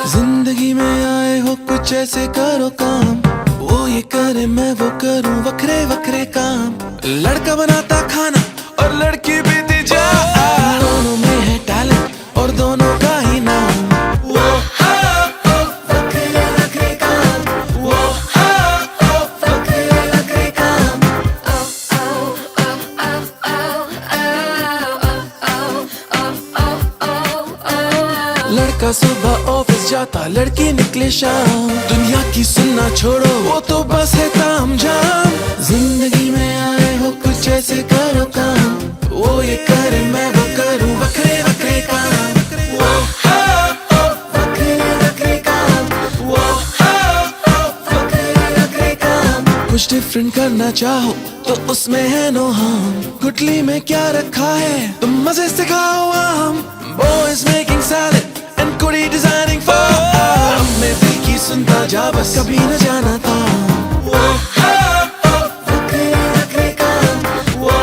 जिंदगी में आए हो कुछ ऐसे करो काम, वो ये करे मैं वो करूं, वखरे वखरे काम। लड़का बनाता खाना और लड़की बीती जा, दोनों में है टैलेंट और दोनों का ही नाम। वो वखरे वखरे काम, वो वखरे वखरे काम। लड़का सुबह ऑफिस जाता, लड़की निकले शाम। दुनिया की सुनना छोड़ो, वो तो बस है ताम झाम। जिंदगी में आए हो कुछ ऐसे करो काम, वो ये करे मैं वो करूं, वखरे वखरे काम। वो वखरे वखरे काम, वो वखरे वखरे काम। कुछ डिफरेंट करना चाहो तो उसमें है नो हार्म। गुटली में क्या रखा है तुम मजे से खाओ आम। Boys making salad and कुड़ी designing for मैं दिल की सुनता जा, बस कभी न जाना था। वो वखरे वखरे काम, वो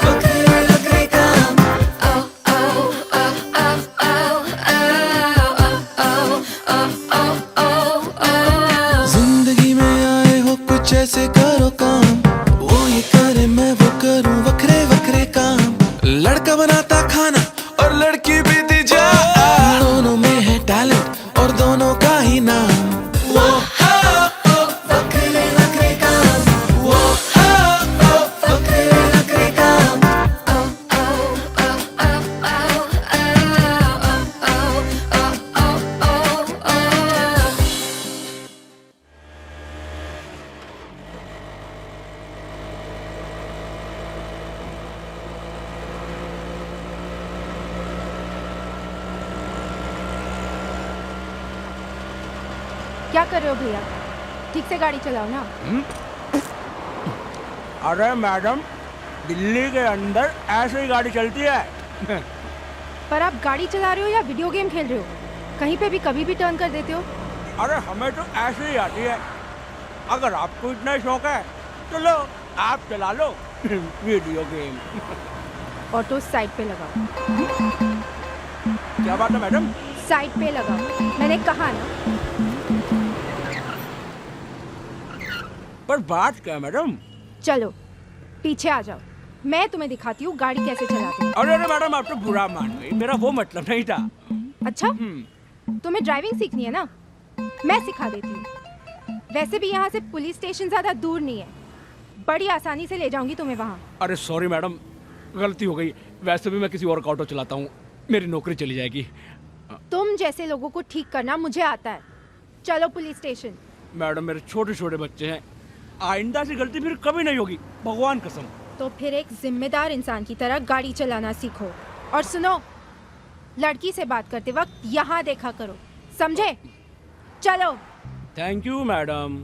वखरे वखरे काम। जिंदगी में आए हो कुछ ऐसे करो काम, वो ये करे मैं वो करूं, वखरे वखरे काम। लड़का बनाता खाना और लड़की बीती जा, दोनों में है टैलेंट और दोनों का ही नाम। वो वखरे वखरे काम, वो वखरे वखरे काम। क्या कर रहे हो भैया? ठीक से गाड़ी चलाओ ना। अरे मैडम, दिल्ली के अंदर ऐसे ही गाड़ी चलती है। पर आप गाड़ी चला रहे हो या वीडियो गेम खेल रहे हो? कहीं पे भी कभी भी टर्न कर देते हो। अरे हमें तो ऐसे ही आती है। अगर आपको इतना ही शौक है तो लो, आप चला लो वीडियो गेम। ऑटो साइड पे लगाओ। क्या बात है मैडम? साइड पे लगाओ, मैंने कहा ना। पर बात क्या है मैडम? चलो पीछे आ जाओ, मैं तुम्हें दिखाती हूँ गाड़ी कैसे चलाते हैं। अरे अरे मैडम, आप तो बुरा मान गई, मेरा वो मतलब नहीं था। अच्छा, तुम्हें ड्राइविंग सीखनी है ना, मैं सिखा देती हूँ। वैसे भी यहाँ से पुलिस स्टेशन ज्यादा दूर नहीं है, बड़ी आसानी से ले जाऊंगी तुम्हें वहाँ। अरे सॉरी मैडम, गलती हो गई। वैसे भी मैं किसी और का ऑटो चलाता हूँ, मेरी नौकरी चली जाएगी। तुम जैसे लोगों को ठीक करना मुझे आता है। चलो पुलिस स्टेशन। मैडम, मेरे छोटे छोटे बच्चे हैं, आइंदा से गलती फिर कभी नहीं होगी, भगवान कसम। तो फिर एक जिम्मेदार इंसान की तरह गाड़ी चलाना सीखो। और सुनो, लड़की से बात करते वक्त यहाँ देखा करो, समझे? चलो। Thank you madam.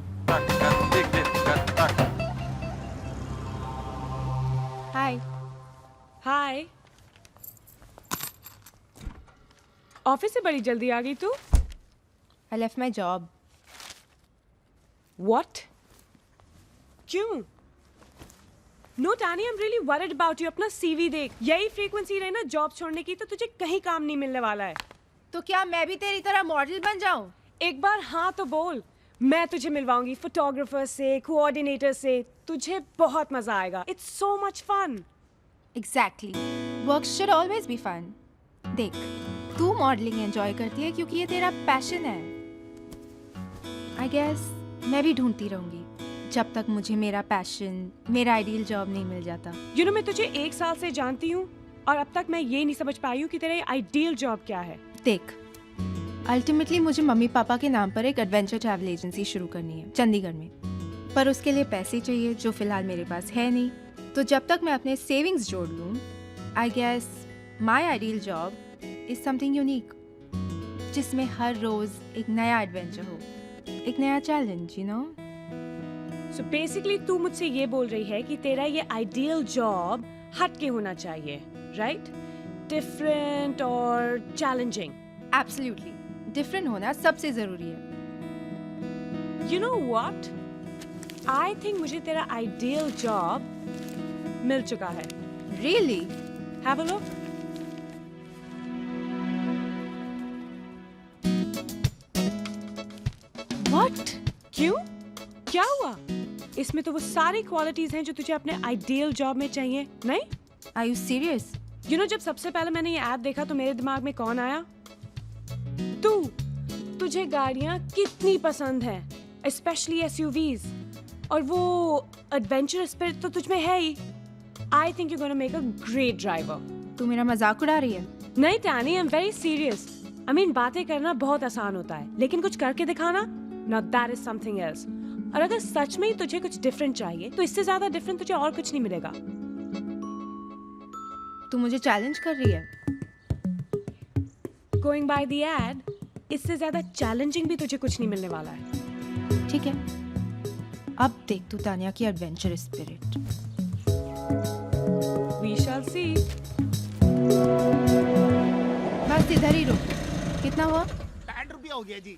Hi. Hi. Office से बड़ी जल्दी आ गई तू? I left my job. What? क्यों? No Tani, I'm really worried about you. अपना CV देख, यही फ्रीक्वेंसी रहे ना जॉब छोड़ने की तो तुझे कहीं काम नहीं मिलने वाला है। तो क्या मैं भी तेरी तरह मॉडल बन जाऊं? एक बार हाँ तो बोल, मैं तुझे मिलवाऊंगी फोटोग्राफर से, कोऑर्डिनेटर से, तुझे बहुत मजा आएगा। It's so much fun. Exactly. Work should always be fun. देख, तू मॉडलिंग एंजॉय करती है क्योंकि ये तेरा पैशन है। आई गेस मैं भी ढूंढती रहूंगी जब तक मुझे मेरा पैशन, मेरा आइडियल जॉब नहीं मिल जाता। यू नो, मैं तुझे 1 साल से जानती हूँ और अब तक मैं ये नहीं समझ पाई हूँ कि तेरा आइडियल जॉब क्या है। देख, अल्टीमेटली मुझे मम्मी पापा के नाम पर एक एडवेंचर ट्रैवल एजेंसी शुरू करनी है चंडीगढ़ में, पर उसके लिए पैसे चाहिए जो फिलहाल मेरे पास है नहीं। तो जब तक मैं अपने सेविंग्स जोड़ लूँ, I guess my ideal job is something unique, जिसमें हर रोज एक नया एडवेंचर हो, एक नया challenge, you know. So basically तू मुझसे ये बोल रही है कि तेरा ये आइडियल जॉब हट के होना चाहिए, राइट? डिफरेंट और चैलेंजिंग। एब्सोल्युटली, डिफरेंट होना सबसे जरूरी है। You know what, I think मुझे तेरा आइडियल जॉब मिल चुका है। Really? Have a look. What? क्यों? क्या हुआ? इसमें तो वो सारी क्वालिटीज हैं जो तुझे अपने आइडियल जॉब में चाहिए, नहीं? Are you serious? You know, जब सबसे पहले मैंने ये ऐड देखा तो मेरे दिमाग में कौन आया? तू। तुझे गाड़ियाँ कितनी पसंद हैं, स्पेशली एसयूवीज, और वो एडवेंचर स्पिरिट तो तुझ में है ही। I think you gonna make a great driver. तू मेरा मजाक उड़ा रही है? नहीं Tanny, I am very serious. I mean, बातें करना बहुत आसान होता है, लेकिन कुछ करके दिखाना, now that is something else. और अगर सच में ही तुझे कुछ डिफरेंट चाहिए तो इससे ज्यादा डिफरेंट तुझे और कुछ नहीं मिलेगा। तू मुझे चैलेंज कर रही है? गोइंग बाय द एड, इससे ज्यादा चैलेंजिंग भी तुझे कुछ नहीं मिलने वाला है। ठीक है, अब देख तू तानिया की एडवेंचर स्पिरिट। वी शैल सी। बस इधर ही रुक। कितना हुआ? 60 रुपया हो गया जी।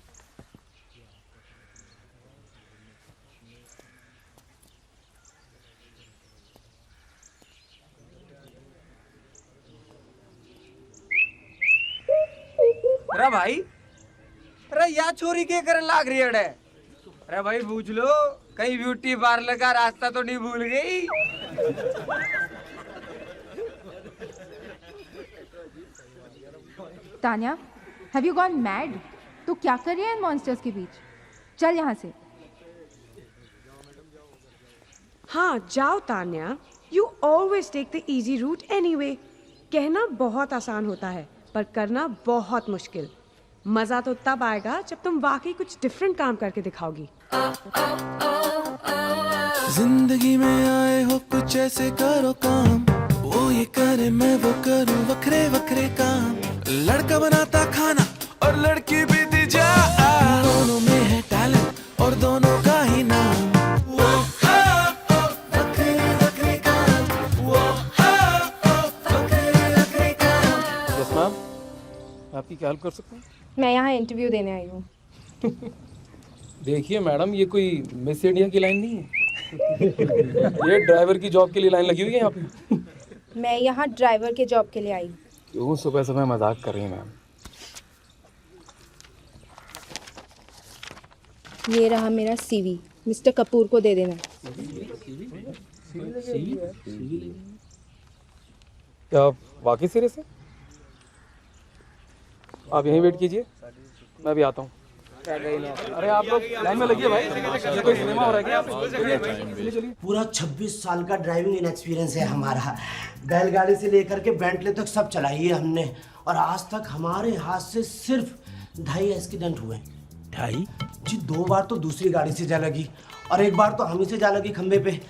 अरे भाई, अरे या चोरी के करन लाग रही है? अरे भाई पूछ लो, कहीं ब्यूटी पार्लर का रास्ता तो नहीं भूल गई? Tania, have you gone mad? तू क्या कर रही है इन मॉन्स्टर्स के बीच? चल यहाँ से। हाँ, जाओ Tanya. You always take the easy route anyway. कहना बहुत आसान होता है पर करना बहुत मुश्किल। मजा तो तब आएगा जब तुम वाकई कुछ डिफरेंट काम करके दिखाओगी। जिंदगी में आए हो कुछ ऐसे करो काम, वो ये करे मैं वो करूं, वखरे वखरे काम। लड़का बनाता खाना और लड़की भी दी जा, दोनों में है टैलेंट और दोनों का ही नाम। वो वखरे वखरे काम, वो वखरे वखरे काम। यस मैम, आपकी क्या हेल्प कर सकते हैं? मैं यहाँ इंटरव्यू देने आई हूँ। देखिए मैडम, ये कोई मिस इंडिया की लाइन नहीं है। ये ड्राइवर की जॉब के लिए लाइन लगी हुई है यहाँ पे। मैं यहाँ ड्राइवर के जॉब के लिए आई हूँ। क्यों सुबह सुबह मजाक कर रही हैं मैम? ये रहा मेरा सीवी, मिस्टर कपूर को दे देना। क्या आप वाकई सीरियस हैं? आप यहीं वेट कीजिए, मैं भी आता हूँ। अरे आप लोग लाइन में लगिए भाई, ये कोई सिनेमा हो रहा है क्या? चलिए चलिए। पूरा 26 साल का ड्राइविंग एक्सपीरियंस है हमारा। बैलगाड़ी से लेकर के बेंटले तक सब चलाई है हमने, और आज तक हमारे हाथ से सिर्फ 2.5 एक्सीडेंट हुए। 2.5 जी? 2 बार तो दूसरी गाड़ी से जा लगी और 1 बार तो हम ही से जा लगी खंबे पे।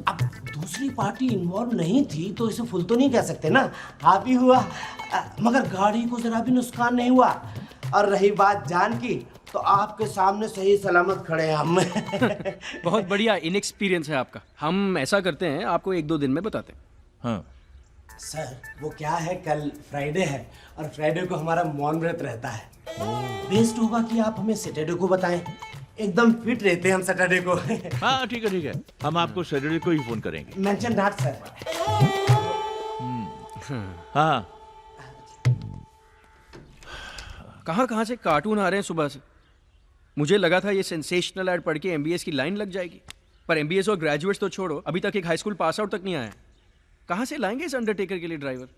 अब दूसरी पार्टी इन्वॉल्व नहीं थी तो इसे फुल तो नहीं कह सकते ना, आप ही हुआ। मगर गाड़ी को जरा भी नुकसान नहीं हुआ। और रही बात जान की, तो आपके सामने सही सलामत खड़े हैं हम। बहुत बढ़िया इनएक्सपीरियंस है आपका। हम ऐसा करते हैं, आपको 1-2 दिन में बताते हैं। हाँ सर, वो क्या है, कल फ्राइडे है और फ्राइडे को हमारा मौन व्रत रहता है। बेस्ट होगा कि आप हमें सैटरडे को बताएं, एकदम फिट रहते हैं हम सैटरडे को। हाँ ठीक है, हम आपको सैटरडे को ही फोन करेंगे। Mention that sir. हाँ, कहाँ से कार्टून आ रहे हैं सुबह से। मुझे लगा था ये सेंसेशनल ऐड पढ़ के एमबीएस की लाइन लग जाएगी, पर एमबीएस और ग्रेजुएट्स तो छोड़ो, अभी तक एक हाई स्कूल पास आउट तक नहीं आया है। कहाँ से लाएंगे इस अंडरटेकर के लिए ड्राइवर?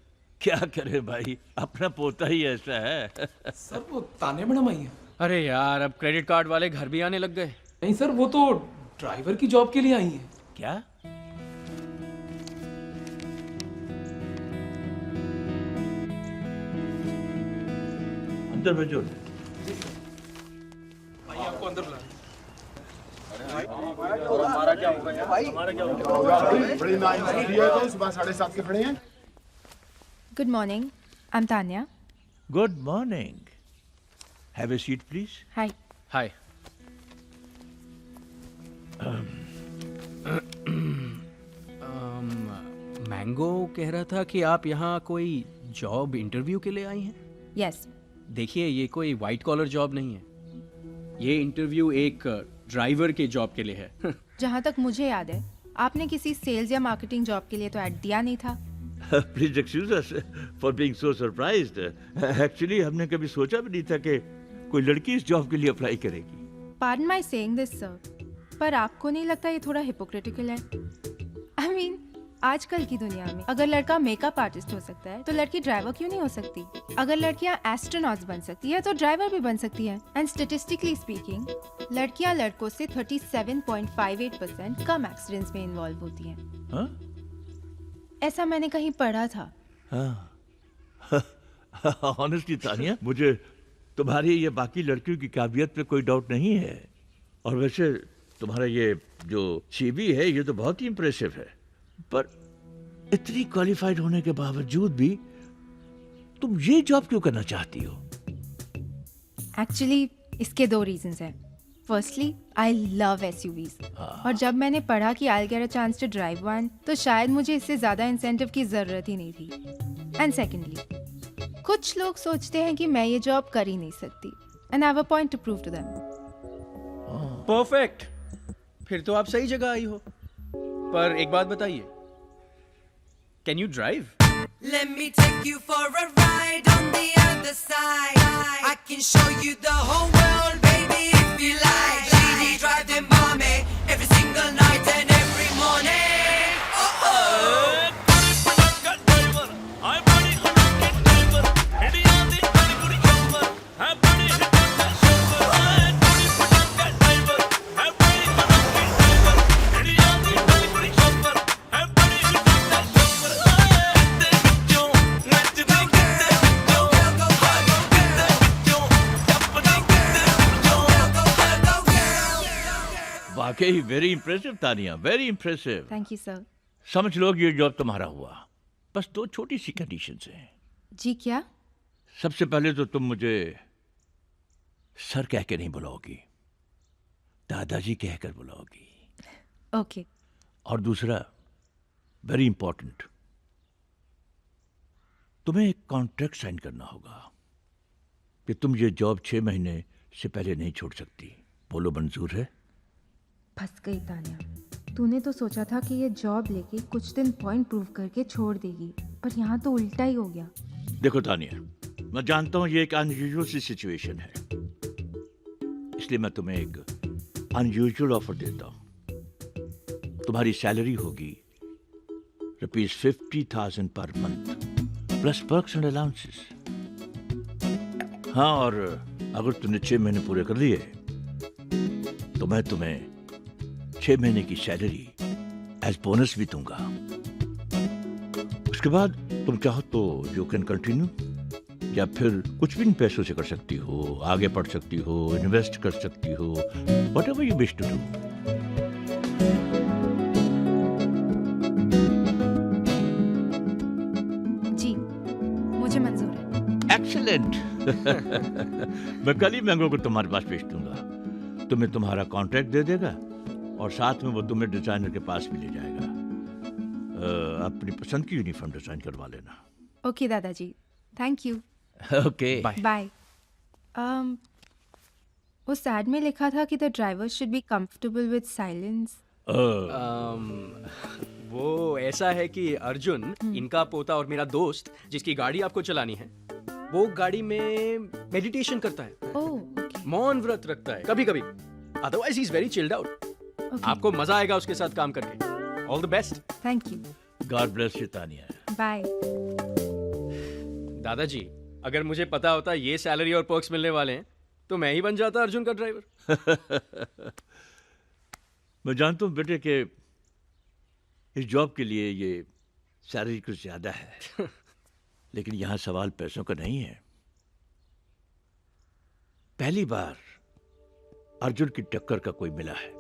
क्या करे भाई, अपना पोता ही ऐसा है। सर वो तान्या मैडम आई है। अरे यार, अब क्रेडिट कार्ड वाले घर भी आने लग गए। नहीं सर, वो तो ड्राइवर की जॉब के लिए आई है। क्या? अंदर भेजो। भाई आपको अंदर बुला। सुबह 7:30 के खड़े हैं। Good morning, I am Tanya. Good morning. Have a seat please. Hi. Hi. Mango कह रहा था कि आप यहाँ कोई जॉब इंटरव्यू के लिए आई हैं। यस। देखिए, ये कोई वाइट कॉलर जॉब नहीं है। ये इंटरव्यू एक ड्राइवर के जॉब के लिए है। जहाँ तक मुझे याद है, आपने किसी सेल्स या मार्केटिंग जॉब के लिए तो ऐड दिया नहीं था। Please excuse us for being so surprised. Actually हमने कभी सोचा भी नहीं था कि कोई लड़की इस जॉब के लिए अप्लाई करेगी। Pardon my saying this sir, पर आपको नहीं लगता ये थोड़ा हिपोक्रिटिकल है? आई मीन, आजकल की दुनिया में अगर लड़का मेकअप आर्टिस्ट हो सकता है तो लड़की ड्राइवर क्यों नहीं हो सकती? अगर लड़कियां एस्ट्रोनॉट्स बन सकती है तो ड्राइवर भी बन सकती है। एंड स्टेटिस्टिकली स्पीकिंग, लड़कियां लड़कों से 37.58% कम एक्सीडेंट्स में इन्वॉल्व होती हैं। हाँ? ऐसा मैंने कहीं पढ़ा था। ऑनेस्टली तानिया, मुझे तुम्हारी ये बाकी लड़कियों की काबिलियत पे कोई डाउट नहीं है। और वैसे तुम्हारा ये जो सीवी है ये तो बहुत ही इम्प्रेसिव है, पर इतनी क्वालिफाइड होने के बावजूद भी तुम ये जॉब क्यों करना चाहती हो? एक्चुअली इसके 2 रीजंस हैं। फर्स्टली, आई लव एसयूवीज, और जब मैंने पढ़ा कि I get a chance to drive one, तो शायद मुझे इससे ज्यादा इंसेंटिव की जरूरत ही नहीं थी। एंड सेकेंडली, कुछ लोग सोचते हैं कि मैं ये जॉब कर ही नहीं सकती, and I have a point to prove to them. Perfect, फिर तो आप सही जगह आई हो। पर एक बात बताइए, can you drive? Let me take you for a ride on the other side. I can show you the whole world, baby, if you like. GD drive them mommy every single night and every morning. Oh oh. वाकई very impressive Tania, very impressive. Thank you sir. समझ लो ये job तुम्हारा हुआ, बस 2 छोटी सी conditions हैं। जी क्या? सबसे पहले तो तुम मुझे सर कह के नहीं बुलाओगी, दादाजी कहकर बुलाओगी। ओके। और दूसरा, वेरी इंपॉर्टेंट, तुम्हें एक कॉन्ट्रैक्ट साइन करना होगा कि तुम ये जॉब 6 महीने से पहले नहीं छोड़ सकती। बोलो मंजूर है? फंस गई तान्या। तूने तो सोचा था कि ये जॉब लेके कुछ दिन पॉइंट प्रूव करके छोड़ देगी, पर यहाँ तो उल्टा ही हो गया। देखो तानिया, मैं जानता हूँ ये एक अनयूजुअल सी सिचुएशन है, इसलिए मैं तुम्हें एक अनयूजुअल ऑफर देता हूँ। तुम्हारी सैलरी होगी ₹50,000 per month plus perks and allowances. हाँ, और अगर तुमने 6 महीने पूरे कर लिए तो मैं तुम्हें 6 महीने की सैलरी एज बोनस भी दूंगा। उसके बाद तुम चाहो तो यू कैन कंटिन्यू, या फिर कुछ भी इन पैसों से कर सकती हो, आगे बढ़ सकती हो, इन्वेस्ट कर सकती हो, whatever you wish to do. जी, मुझे मंजूर है। एक्सीलेंट। मैं कल ही मैंगो को तुम्हारे पास भेज दूंगा। तुम्हें तुम्हारा कॉन्ट्रैक्ट दे देगा और साथ में वो तुम्हें डिजाइनर के पास भी ले जाएगा। अपनी पसंद की यूनिफॉर्म डिजाइन करवा लेना। ओके दादाजी, thank you. Okay bye. Bye. उस एड में लिखा था कि the driver should be comfortable with silence. वो ऐसा है कि अर्जुन, इनका पोता और मेरा दोस्त, जिसकी गाड़ी आपको चलानी है, वो गाड़ी में मेडिटेशन करता है। Oh, okay. मौन व्रत रखता है कभी कभी। Otherwise he is very chilled out. आपको मजा आएगा उसके साथ काम करके। All the best. Thank you. God bless you Tania. Bye. दादाजी, अगर मुझे पता होता ये सैलरी और पर्क्स मिलने वाले हैं तो मैं ही बन जाता अर्जुन का ड्राइवर। मैं जानता हूँ बेटे कि इस जॉब के लिए ये सैलरी कुछ ज्यादा है, लेकिन यहाँ सवाल पैसों का नहीं है। पहली बार अर्जुन की टक्कर का कोई मिला है।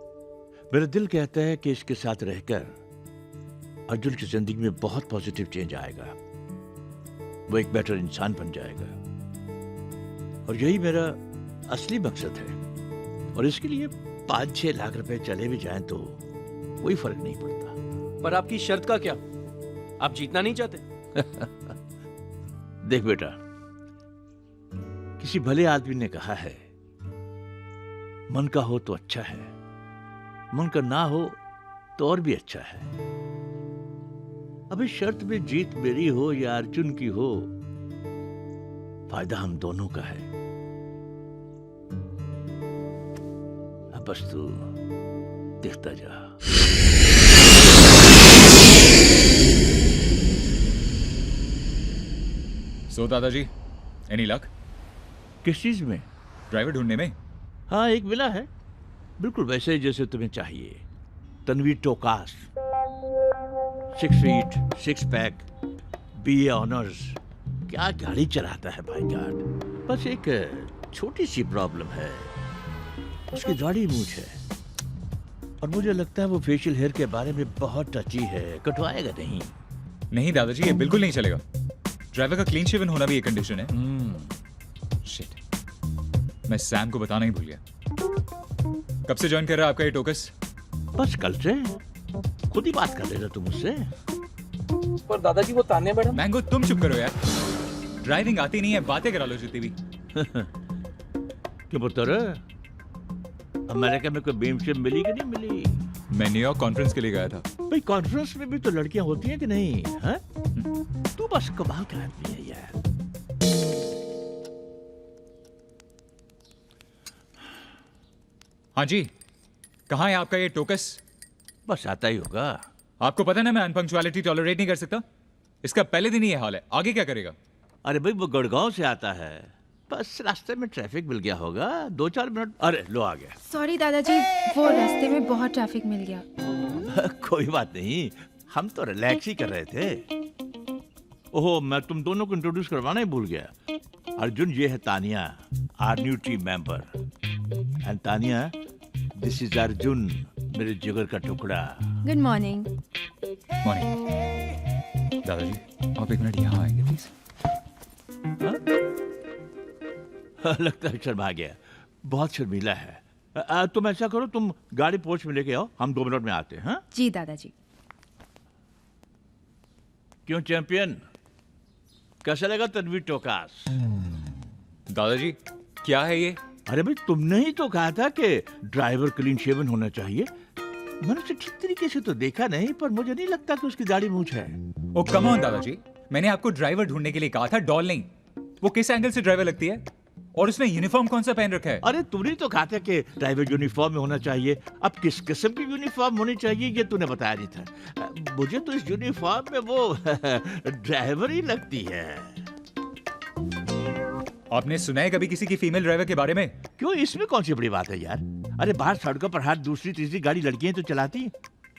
मेरा दिल कहता है कि इसके साथ रहकर अर्जुन की जिंदगी में बहुत पॉजिटिव चेंज आएगा। वो एक बेटर इंसान बन जाएगा और यही मेरा असली मकसद है। और इसके लिए 5-6 लाख रुपए चले भी जाएं तो कोई फर्क नहीं पड़ता। पर आपकी शर्त का क्या? आप जीतना नहीं चाहते? देख बेटा, किसी भले आदमी ने कहा है, मन का हो तो अच्छा है, मन का ना हो तो और भी अच्छा है। अब इस शर्त में जीत मेरी हो या अर्जुन की हो, फायदा हम दोनों का है। अब बस तू देखता जा। सो दादाजी, एनी लक? किस चीज में? ड्राइवर ढूंढने में। हाँ, एक मिला है, बिल्कुल वैसे ही जैसे तुम्हें चाहिए। Tanveer Tokas, 6 feet, 6 pack, BA honours. क्या गाड़ी चलाता है भाई गार्ड। बस एक छोटी सी प्रॉब्लम है, उसकी दाढ़ी मूंछ है और मुझे लगता है वो फेशियल हेयर के बारे में बहुत टची है। कटवाएगा नहीं? नहीं दादाजी, ये बिल्कुल नहीं चलेगा। ड्राइवर का क्लीन शेवन होना भी एक कंडीशन है। शिट, मैं सैम को बताना ही भूल गया। कब से ज्वाइन कर रहा है आपका ये टोकस? बस कल से। खुद ही बात कर लेना तुम मुझसे। पर दादाजी वो तान्या मैडम। मैंगो तुम चुप करो यार, ड्राइविंग आती नहीं है, बातें करा लो जितनी भी। क्यों पुत्र, अमेरिका में कोई बेमशेम मिली कि नहीं मिली? मैं न्यूयॉर्क कॉन्फ्रेंस के लिए गया था। भाई कॉन्फ्रेंस में भी तो लड़कियां होती हैं कि नहीं? हाँ? तू बस कमाल का आदमी है यार। हाँ जी, कहाँ है आपका ये टोकस? बस आता ही होगा। आपको पता है ना मैं अनपंक्चुअलिटी टॉलरेट नहीं कर सकता। इसका पहले दिन ही ये हाल है, आगे क्या करेगा? अरे भाई वो गुड़गांव से आता है, बस रास्ते में ट्रैफिक मिल गया होगा, 2-4 मिनट। अरे लो आ गया। सॉरी दादाजी, वो रास्ते में बहुत ट्रैफिक मिल गया। कोई बात नहीं, हम तो रिलैक्स ही कर रहे थे। ओहो, मैं तुम दोनों को इंट्रोड्यूस करवाना ही भूल गया। अर्जुन, ये है Tania, our new team member. And Tania, this is Arjun, मेरे जिगर का टुकड़ा। Good morning. मॉर्निंग। दादाजी आप एक मिनट यहाँ आएंगे प्लीज? लगता है शर्मा गया, बहुत शर्मीला है। तुम ऐसा करो, तुम गाड़ी पोर्च में लेके आओ, हम 2 मिनट में आते हैं। हाँ जी दादाजी। क्यों चैंपियन, कैसा लगा तन्वीर टोकास? दादाजी क्या है ये? अरे भाई तुमने ही तो कहा था कि ड्राइवर क्लीन शेवन होना चाहिए। मैंने उसे ठीक तरीके से तो देखा नहीं, पर मुझे नहीं लगता कि उसकी दाढ़ी मूंछ है। ओ कम ऑन दादाजी, मैंने आपको ड्राइवर ढूंढने के लिए कहा था, डॉल नहीं। वो किस एंगल से ड्राइवर लगती है? और उसने यूनिफॉर्म कौन सा पहन रखा है? अरे तूने तो कहा था कि ड्राइवर यूनिफॉर्म में होना चाहिए। अब किस किस्म की यूनिफॉर्म होनी चाहिए ये तूने बताया नहीं था। मुझे तो इस यूनिफॉर्म में वो ड्राइवर ही लगती है। आपने सुना है कभी किसी की फीमेल ड्राइवर के बारे में? क्यों, इसमें कौन सी बड़ी बात है यार? अरे बाहर सड़कों पर हर दूसरी तीसरी गाड़ी लड़कियां तो चलाती हैं।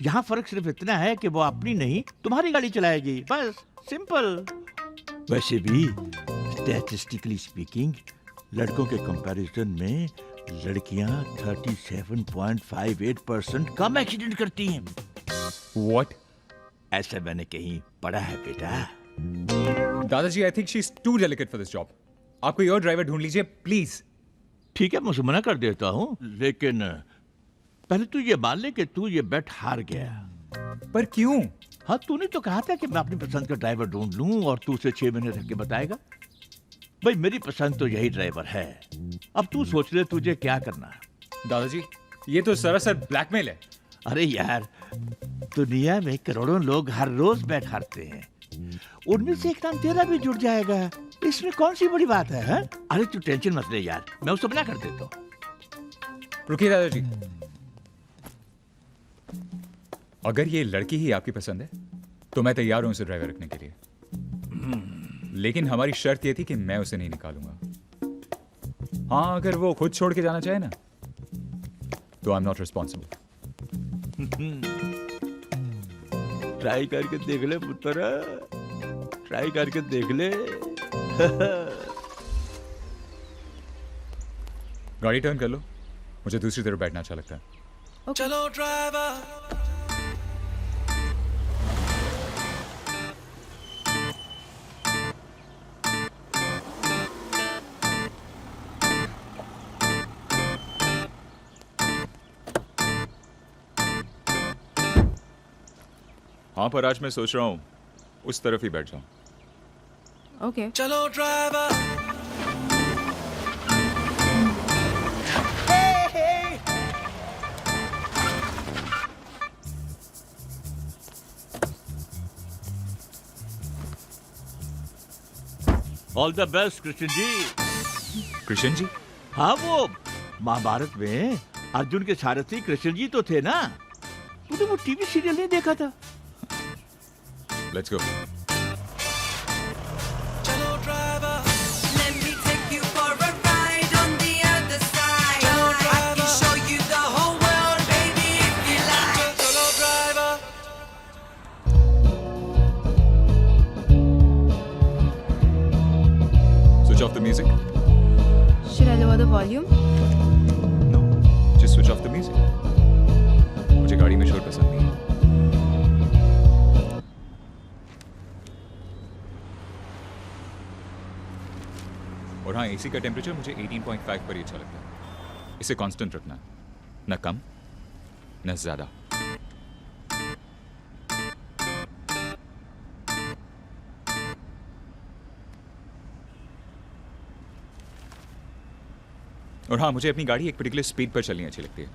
यहाँ फर्क सिर्फ इतना है कि वो अपनी नहीं तुम्हारी गाड़ी चलाएगी, बस सिंपल। वैसे भी स्टैटिस्टिकली स्पीकिंग लड़कों के कंपैरिजन में लड़कियां 37.58% कम एक्सीडेंट करती हैं। What? ऐसा मैंने कहीं पढ़ा है बेटा। दादाजी I think she is too delicate for this job. आप कोई और ड्राइवर ढूंढ लीजिए प्लीज। ठीक है, मैं उसे मना कर देता हूँ, लेकिन पहले तू ये मान ले कि तू ये बेट हार गया। पर क्यों? हाँ, तूने तो कहा था कि मैं अपनी पसंद का ड्राइवर ढूंढ लूं और तू उसे 6 महीने रख के बताएगा। भाई मेरी पसंद तो यही ड्राइवर है। अब तू सोच ले तुझे क्या करना है। दादाजी ये तो सरासर ब्लैकमेल है। अरे यार, दुनिया में करोड़ों लोग हर रोज बैठ हारते हैं, उनमें से एक नाम तेरा भी जुड़ जाएगा। इसमें कौन सी बड़ी बात है? अरे तू टेंशन मत ले यार, मैं उसे मना कर देता हूँ। रुकिए दादाजी, अगर ये लड़की ही आपकी पसंद है तो मैं तैयार हूं उसे ड्राइवर रखने के लिए। लेकिन हमारी शर्त ये थी कि मैं उसे नहीं निकालूंगा। हाँ, अगर वो खुद छोड़ के जाना चाहे ना, तो I am not responsible. Try करके देख ले पुत्र, ट्राई करके देख ले। गाड़ी टर्न कर लो, मुझे दूसरी तरफ बैठना अच्छा लगता है। चलो ड्राइवर, हाँ, पर आज मैं सोच रहा हूँ उस तरफ ही बैठ जाऊं। ओके चलो driver. All the best Krishna ji. Krishna ji? हाँ, वो महाभारत में अर्जुन के सारथी कृष्ण जी तो थे ना। तूने वो टीवी सीरियल नहीं देखा था? Let's go. चलो driver, Let me take you for a ride on the other side. I can show you the whole world, baby, if you like. चलो driver. Switch off the music. Should I lower the volume? No, just switch off the music. मुझे गाड़ी में शोर पसंद नहीं है। और हाँ, एसी का टेम्परेचर मुझे 18.5 पर ही अच्छा लगता है। इसे कांस्टेंट रखना, न कम न ज्यादा। और हाँ, मुझे अपनी गाड़ी एक पर्टिकुलर स्पीड पर चलनी अच्छी लगती है।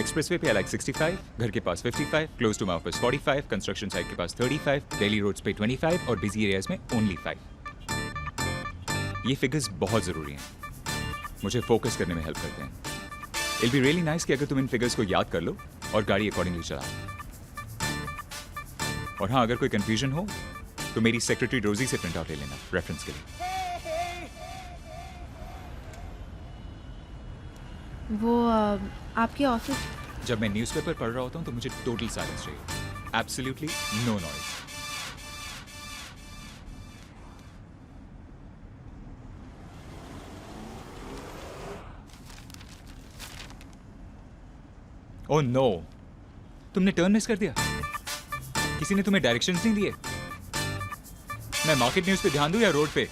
एक्सप्रेसवे पे आई लाइक 65, घर के पास 55, close to my office 45, construction site के पास 35, डेली रोड्स पे 25 और बिजी एरियाज में ओनली 5। ये फिगर्स बहुत ज़रूरी हैं, मुझे फोकस करने में हेल्प करते हैं। इट बी रियली नाइस कि अगर तुम इन फिगर्स को याद कर लो और गाड़ी अकॉर्डिंगली चलाओ। और हाँ, अगर कोई कंफ्यूजन हो तो मेरी सेक्रेटरी रोजी से प्रिंट आउट ले लेना रेफरेंस के लिए। वो आपके ऑफिस। जब मैं न्यूज़पेपर पढ़ रहा होता हूँ तो मुझे टोटल साइलेंस चाहिए, absolutely no noise. Oh no, तुमने टर्न मिस कर दिया। किसी ने तुम्हें डायरेक्शंस नहीं दिए? मैं मार्केट न्यूज़ पे ध्यान दूं या रोड पे?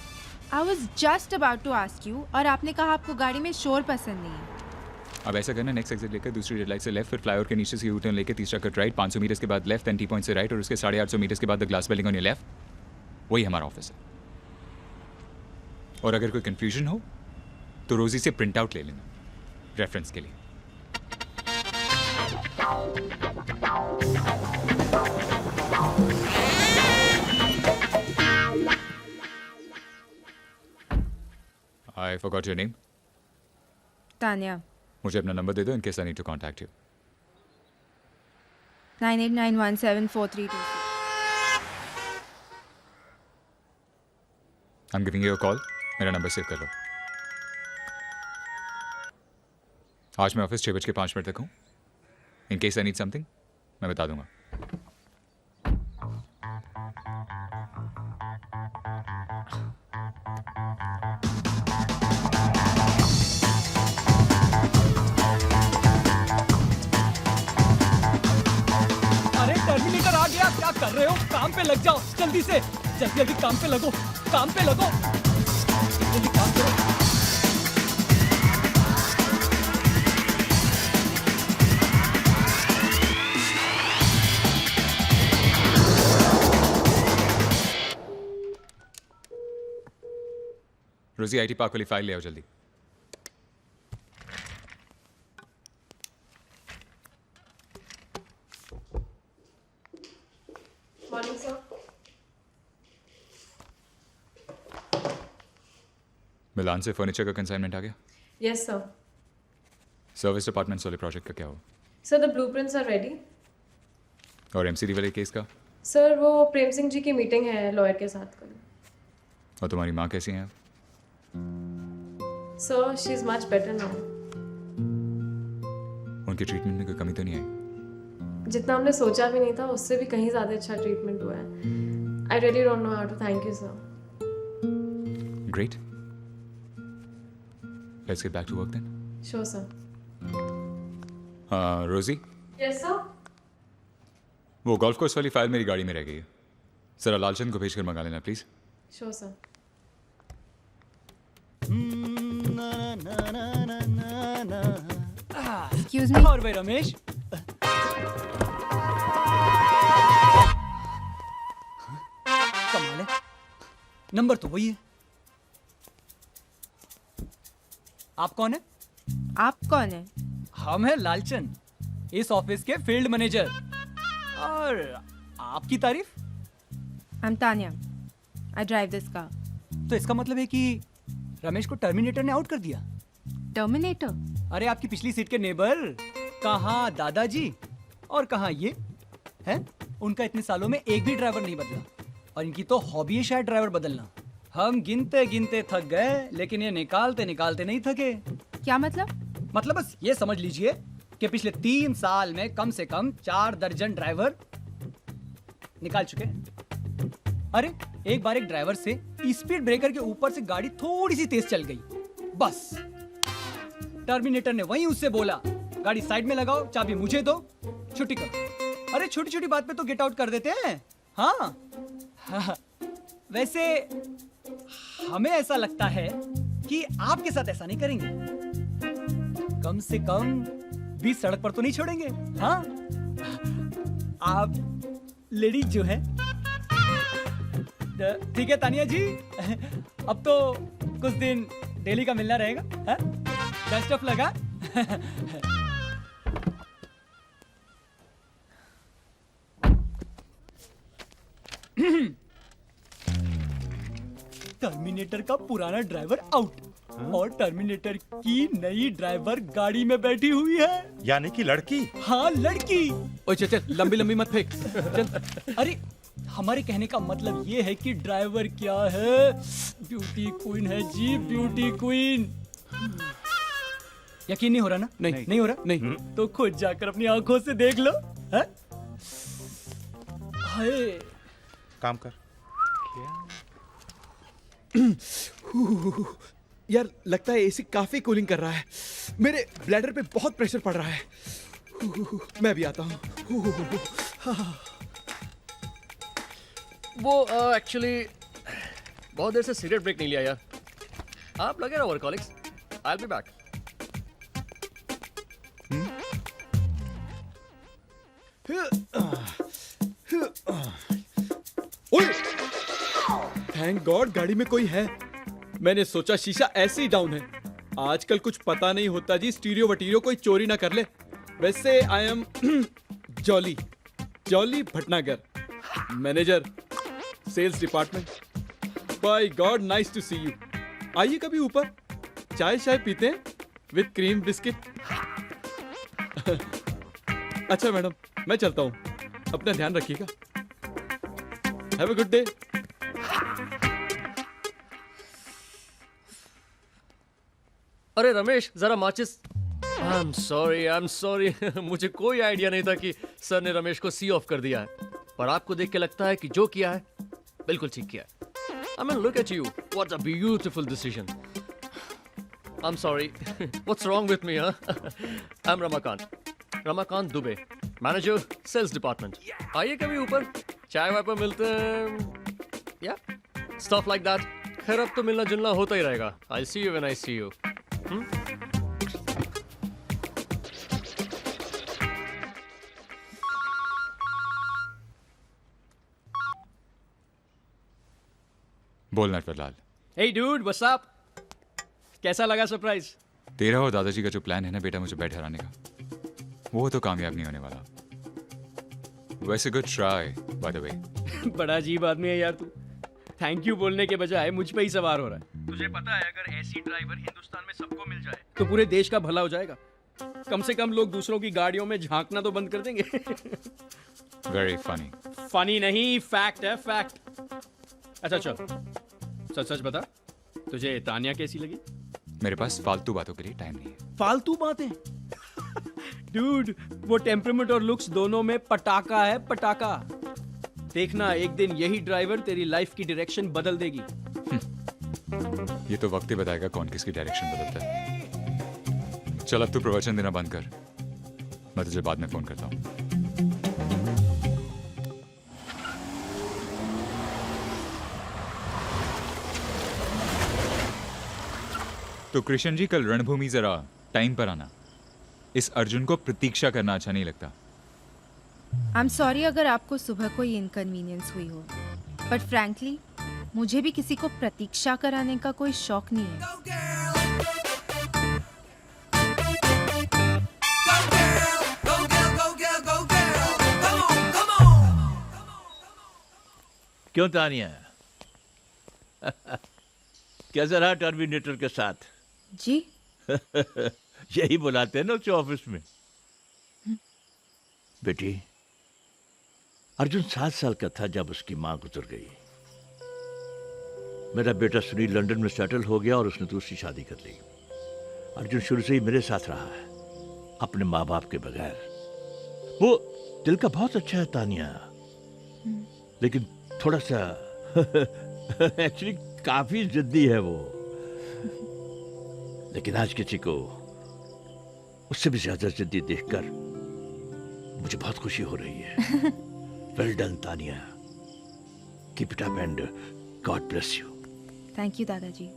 I was just about to ask you, और आपने कहा आपको गाड़ी में शोर पसंद नहीं है। अब ऐसा करना, नेक्स्ट एग्जिट लेकर दूसरी रेड लाइट से लेफ्ट, फिर फ्लाईओवर के नीचे से यू टर्न लेकर तीसरा कट राइट, 500 मीटर्स के बाद लेफ्ट, 10 पॉइंट से राइट और उसके 850 मीटर्स के बाद the glass building on your left. वही हमारा ऑफिस है। और अगर कोई कंफ्यूजन हो तो रोजी से प्रिंट आउट ले लेना रेफरेंस के लिए। I forgot your name. Tanya. मुझे अपना नंबर दे दो in case I need to contact you. 98917432. I'm giving you a call. मेरा नंबर सेव कर लो। आज मैं ऑफिस 6:05 तक हूँ। In case I need something, मैं बता दूंगा। अरे टर्मिनेटर आ गया, क्या कर रहे हो? काम पे लग जाओ जल्दी से, जल्दी जल्दी काम पे लगो, काम पे लगो, जल्दी काम करो। रोजी आईटी पार्क वाली फाइल ले आओ जल्दी। Morning sir. मिलान से फर्नीचर का कंसाइनमेंट आ गया? Yes sir. सर्विस डिपार्टमेंट वाले प्रोजेक्ट का क्या हुआ? Sir the blueprints are ready. और एमसीडी वाले केस का? सर वो प्रेम सिंह जी की मीटिंग है लॉयर के साथ कल। और तुम्हारी माँ कैसी हैं? So she's much better now. उनके ट्रीटमेंट में कोई कमी तो नहीं आई? जितना हमने सोचा भी नहीं था उससे भी कहीं ज़्यादा अच्छा ट्रीटमेंट हुआ है. I really don't know how to thank you, sir. Great. Let's get back to work then. Sure, sir. रोजी, Yes, sir. वो गोल्फ कोर्स वाली फाइल मेरी गाड़ी में रह गई है. जरा लालचंद को भेजकर मंगा लेना please. Sure, sir. Excuse me. और भाई रमेश, कमाल है, नंबर तो वही है। आप कौन है? आप कौन है? हम हैं लालचंद, इस ऑफिस के फील्ड मैनेजर। और आपकी तारीफ? I am Tania. I drive this car. तो इसका मतलब है कि रमेश को टर्मिनेटर ने आउट कर दिया। टर्मिनेटर? अरे आपकी पिछली सीट के नेबर, कहाँ दादाजी और कहाँ ये हैं? उनका इतने सालों में एक भी ड्राइवर नहीं बदला, और इनकी तो हॉबी है शायद ड्राइवर बदलना। हम गिनते गिनते थक गए, लेकिन ये निकालते निकालते नहीं थके। क्या मतलब? मतलब बस ये समझ लीजिए कि पिछले 3 साल में कम से कम 4 दर्जन ड्राइवर निकाल चुके हैं। अरे एक बार एक ड्राइवर से स्पीड ब्रेकर के ऊपर से गाड़ी थोड़ी सी तेज चल गई, बस टर्मिनेटर ने वहीं उससे बोला, गाड़ी साइड में लगाओ, चाबी मुझे दो, छुट्टी करो। अरे छोटी छोटी बात पे तो गेट आउट कर देते हैं। हाँ, वैसे हमें ऐसा लगता है कि आपके साथ ऐसा नहीं करेंगे। कम से कम 20 सड़क पर तो नहीं छोड़ेंगे। हाँ, आप लेडीज जो है। ठीक है तानिया जी, अब तो कुछ दिन डेली का मिलना रहेगा। बेस्ट ऑफ लगा। टर्मिनेटर का पुराना ड्राइवर आउट, और टर्मिनेटर की नई ड्राइवर गाड़ी में बैठी हुई है। यानी कि लड़की? हाँ लड़की। ओए चल चल, लंबी लंबी मत फेंक। चल। अरे हमारे कहने का मतलब ये है कि ड्राइवर क्या है, ब्यूटी क्वीन है जी, ब्यूटी क्वीन। यकीन नहीं हो रहा ना? नहीं हो रहा? नहीं। तो खुद जाकर अपनी आंखों से देख लो। हाय, काम कर। यार लगता है एसी काफी कूलिंग कर रहा है, मेरे ब्लैडर पे बहुत प्रेशर पड़ रहा है। मैं भी आता हूँ। वो एक्चुअली बहुत देर से सिगरेट ब्रेक नहीं लिया यार। आप लगे रहो workaholics, I will be back. Thank God गाड़ी में कोई है। मैंने सोचा शीशा ऐसे ही डाउन है। आजकल कुछ पता नहीं होता जी, स्टीरियो वटीरियो कोई चोरी ना कर ले। वैसे I am Jolly Bhatnagar, manager, sales department. By God, nice to see you. आइए कभी ऊपर, चाय शाय पीते हैं विद क्रीम बिस्किट। अच्छा मैडम, मैं चलता हूँ, अपना ध्यान रखिएगा। Have a good day. अरे रमेश, जरा माचिस। आई एम सॉरी मुझे कोई आइडिया नहीं था कि सर ने रमेश को सी ऑफ कर दिया है, पर आपको देख के लगता है कि जो किया है बिल्कुल ठीक किया है। I mean look at you, what a beautiful decision. I am sorry, what's wrong with me? I am Ramakant Dubey, manager, sales department. आइए कभी ऊपर, चाय वाय पर मिलते हैं, या स्टफ लाइक दैट। खैर अब तो मिलना जुलना होता ही रहेगा। I see you when I see you. बोल Natwarlal. Hey dude, what's up? कैसा लगा सरप्राइज? तेरा और दादाजी का जो प्लान है ना बेटा मुझे बेड हराने का, वो तो कामयाब नहीं होने वाला। वैसे good try by the way. बड़ा अजीब आदमी है यार तू। थैंक यू बोलने के बजाय मुझ पे ही सवार हो रहा है। तुझे पता है अगर ऐसी ड्राइवर हिंदुस्तान में सबको मिल जाए तो पूरे देश का भला हो जाएगा। कम से कम लोग दूसरों की गाड़ियों में झांकना तो बंद कर देंगे। Very funny. फनी नहीं, फैक्ट है, फैक्ट। अच्छा चल, सच सच बता, तुझे तानिया कैसी लगी? मेरे पास फालतू बातों के लिए टाइम नहीं है। फालतू बातें? डूड, वो टेम्परामेंट और लुक्स दोनों में पटाखा है, पटाखा। देखना, एक दिन यही ड्राइवर तेरी लाइफ की डायरेक्शन बदल देगी। ये तो वक्त ही बताएगा कौन किसकी डायरेक्शन बदलता है। चल अब तू प्रवचन देना बंद कर, मैं तुझे बाद में फोन करता हूँ। तो कृष्ण जी, कल रणभूमि जरा टाइम पर आना। इस अर्जुन को प्रतीक्षा करना अच्छा नहीं लगता। आई एम सॉरी अगर आपको सुबह कोई इनकन्वीनियंस हुई हो, बट फ्रैंकली मुझे भी किसी को प्रतीक्षा कराने का कोई शौक नहीं है। क्यों तानिया? कैसा रहा टर्मिनेटर के साथ? जी यही बुलाते हैं ना उसे ऑफिस में। बेटी, अर्जुन 7 साल का था जब उसकी मां गुजर गई। मेरा बेटा सुनील लंदन में सेटल हो गया और उसने दूसरी शादी कर ली। अर्जुन शुरू से ही मेरे साथ रहा है, अपने माँ बाप के बगैर। वो दिल का बहुत अच्छा है तानिया, लेकिन थोड़ा सा एक्चुअली काफी जिद्दी है वो। लेकिन आज किसी को उससे भी ज्यादा जिद्दी देखकर मुझे बहुत खुशी हो रही है। Well done Tania, keep it up and God bless you. Thank you दादाजी।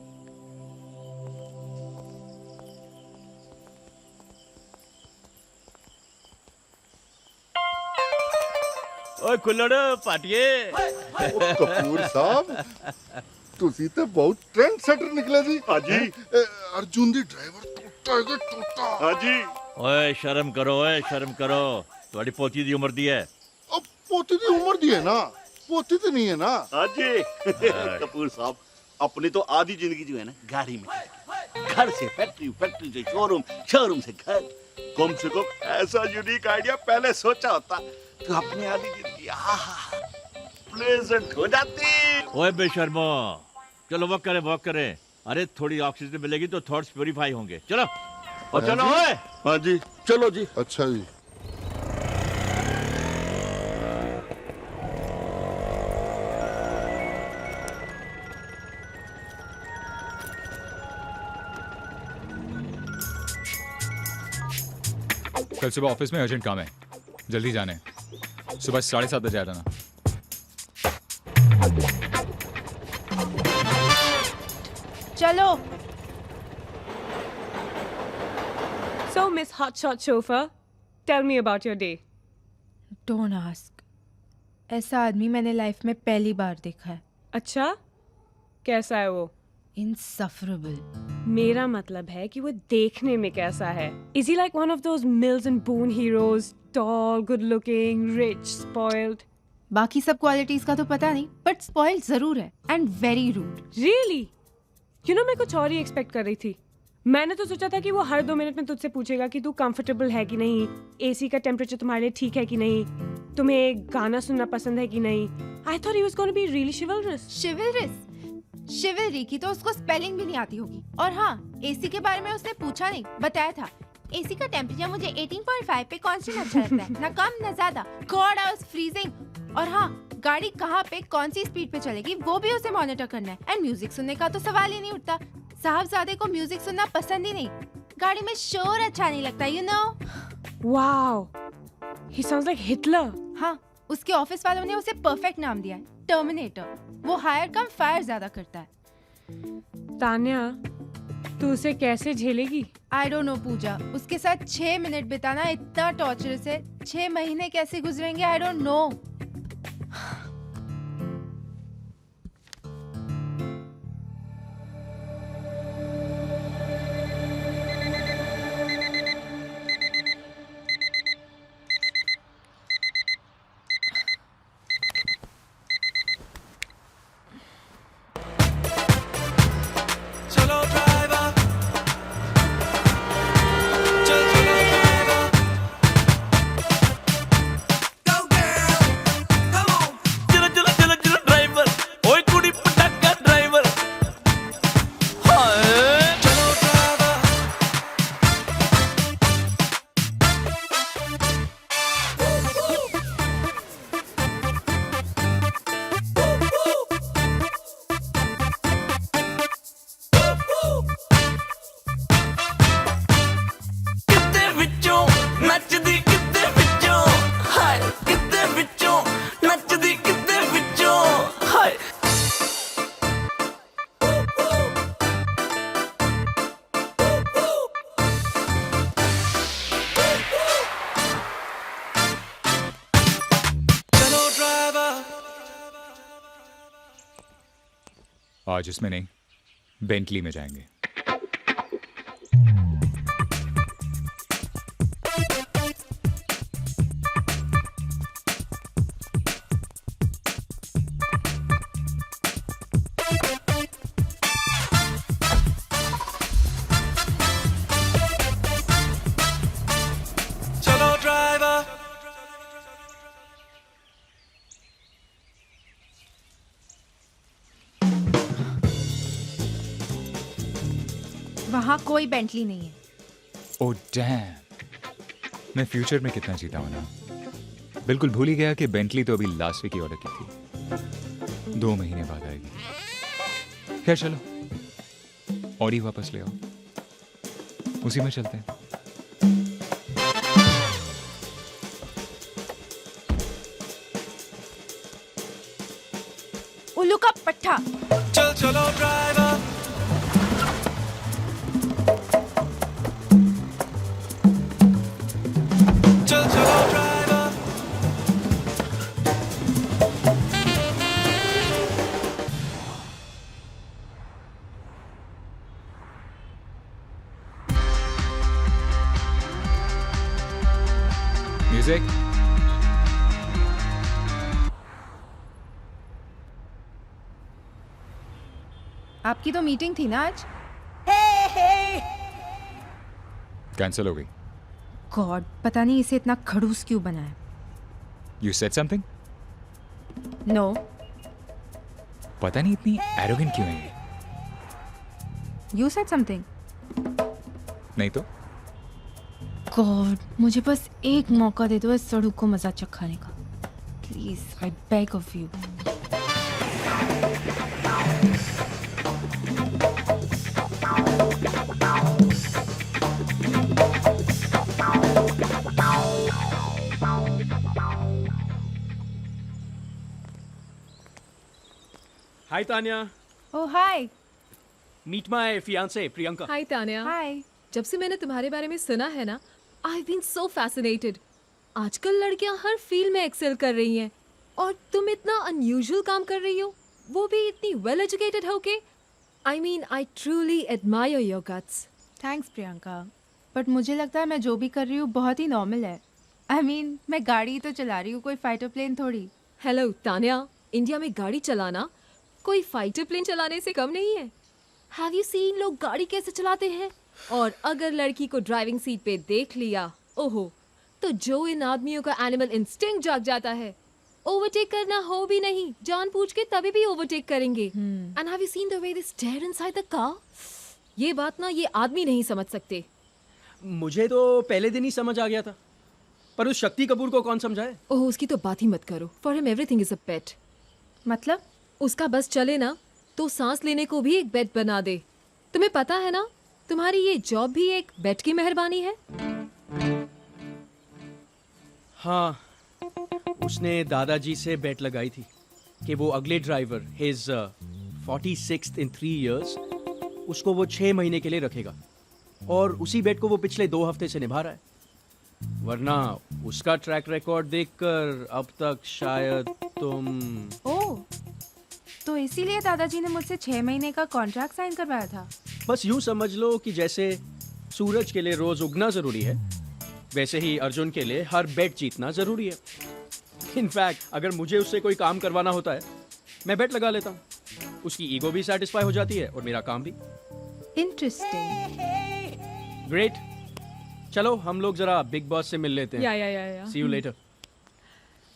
ओए कुल्लड़ पाटिए। कपूर साहब, ਤੁਸੀਂ ਤੇ ਬਹੁਤ ਟ੍ਰੈਂਡ ਸੈਟਰ ਨਿਕਲੇ ਜੀ। हाजी। अर्जुन दी ड्राइवर टोटा है टोटा। हाजी। ओए शर्म करो, ओए शर्म करो। तुम्हारी पोती दी उम्र दी है। अब पोती दी उम्र दी है ना, पोती तो नहीं है ना। हाजी। कपूर साहब, अपनी तो आधी जिंदगी जो है ना गाड़ी में, घर से फैक्ट्री, फैक्ट्री से शोरूम, शोरूम से घर। कम से कम ऐसा यूनिक आइडिया पहले सोचा होता तो अपनी आधी जिंदगी प्लेजेंट हो जाती। ओए बेशर्मो, चलो वॉक करें, वॉक करें। अरे थोड़ी ऑक्सीजन मिलेगी तो थॉट्स प्योरीफाई होंगे। चलो और चलो। ओए हाँ जी, चलो जी। अच्छा जी। कल सुबह ऑफिस में अर्जेंट काम है, जल्दी जाना है। सुबह 7:30 बजे आ जाना। चलो। So, Miss Hotshot Chauffeur, tell me about your day. Don't ask. ऐसा आदमी मैंने लाइफ में पहली बार देखा है। अच्छा, कैसा है वो? इनसफरेबल। मेरा मतलब है कि वो देखने में कैसा है? Is he like one of those Mills and Boone heroes? Tall, good looking, rich, spoiled? बाकी सब क्वालिटीज का तो पता नहीं, बट स्पॉइल्ड जरूर है and very rude. Really? You know, मैं कुछ और ही एक्सपेक्ट कर रही थी। मैंने तो सोचा था कि वो हर 2 मिनट में तुझसे पूछेगा कि तू कंफर्टेबल है कि नहीं, एसी का टेम्परेचर तुम्हारे लिए ठीक है कि नहीं, तुम्हें गाना सुनना पसंद है कि नहीं। I thought he was going to be really chivalrous. शिवलरी की तो उसको स्पेलिंग भी नहीं आती होगी। और हाँ, एसी के बारे में उसने पूछा नहीं, बताया था एसी का टेम्परेचर मुझे 18.5 पे कांस्टेंट अच्छा लगता है, ना कम ना ज्यादा। God, I was freezing. और हाँ, गाड़ी कहाँ पे कौन सी स्पीड पे चलेगी वो भी उसे मॉनिटर करना है। एंड म्यूजिक सुनने का तो सवाल ही नहीं उठता। साहबजादे को म्यूजिक सुनना पसंद ही नहीं, गाड़ी में शोर अच्छा नहीं लगता, you know. Wow, he sounds like Hitler. हाँ, उसके ऑफिस वालों ने उसे परफेक्ट नाम दिया है, टर्मिनेटर। वो हायर कम फायर ज्यादा करता है। तान्या, तू उसे कैसे झेलेगी? आई डोंट नो पूजा, उसके साथ 6 मिनट बिताना इतना टॉर्चरस है। 6 महीने कैसे गुजरेंगे आई डोंट नो। चलो ड्राइवर, चल चलो ड्राइवर। आज इसमें नहीं, बेंटली में जाएंगे। चलो ड्राइवर वहाँ कोई बेंटली नहीं है। ओह डैम, मैं फ्यूचर में कितना जीता हूं ना। बिल्कुल भूल ही गया कि बेंटली तो अभी लास्ट वीक ही ऑर्डर की थी, 2 महीने बाद आएगी। खैर चलो, ऑडी वापस ले आओ, उसी में चलते हैं। उल्लू का पट्टा। चल चलो ड्राइवर चल चलो ड्राइवर म्यूजिक। आपकी तो मीटिंग थी ना आज? कैंसिल हो गई। गॉड, पता नहीं इसे इतना खड़ूस क्यों बनाया। You said something? नो। पता नहीं इतनी एरोगेंट क्यों है ये? You said something. नहीं तो गॉड, मुझे बस एक मौका दे दो इस सड़ू को मजा चखाने का, please, I beg of you. Hi Tanya. Oh hi. Meet my fiance Priyanka. Hi Tanya. Hi. जब से मैंने तुम्हारे बारे में सुना है ना, I have been so fascinated. आजकल लड़कियां हर फील्ड में एक्सेल कर रही हैं और तुम इतना अनयूजुअल काम कर रही हो, वो भी इतनी वेल एजुकेटेड होके। I mean, I truly admire your guts. Thanks Priyanka, but मुझे लगता है मैं जो भी कर रही हूँ बहुत ही नॉर्मल है। आई मीन, मैं गाड़ी तो चला रही हूँ, कोई फाइटर प्लेन थोड़ी। हेलो तान्या, इंडिया में गाड़ी चलाना कोई फाइटर प्लेन चलाने से कम नहीं है। हैव यू सीन लोग गाड़ी कैसे चलाते हैं? और अगर लड़की को ड्राइविंग सीट पे देख लिया, ओहो, तो जो इन आदमियों का एनिमल इंस्टिंक्ट जाग जाता है। ओवरटेक करना हो भी नहीं, जान पूछ के तभी भी ओवरटेक करेंगे। And have you seen the way they stare inside the car? ये बात ना ये आदमी नहीं समझ सकते। मुझे तो पहले दिन ही समझ आ गया था, पर उस शक्ति कपूर को कौन समझाए? ओह, उसकी तो बात ही मत करो। For him everything is a pet. मतलब? उसका बस चले ना तो सांस लेने को भी एक बेट बना दे। तुम्हें पता है ना, तुम्हारी ये जॉब भी एक बेट की मेहरबानी है। हाँ, उसने दादाजी से बेट लगाई थी कि वो अगले driver, his 46th in 3 years, उसको वो 6 महीने के लिए रखेगा। और उसी बेट को वो पिछले 2 हफ्ते से निभा रहा है। वरना उसका ट्रैक रिकॉर्ड देखकर अब तक शायद तुम। ओह, तो इसीलिए दादाजी ने मुझसे 6 महीने का कॉन्ट्रैक्ट साइन करवाया था। बस यूं समझ लो कि जैसे सूरज के लिए रोज उगना जरूरी है, वैसे ही अर्जुन के लिए हर बेट जीतना जरूरी है। इनफैक्ट अगर मुझे उससे कोई काम करवाना होता है, मैं बेट लगा लेता हूँ। उसकी ईगो भी सेटिस्फाई हो जाती है और मेरा काम भी। इंटरेस्टिंग। ग्रेट, चलो हम लोग जरा बिग बॉस से मिल लेते हैं। Yeah. See you later.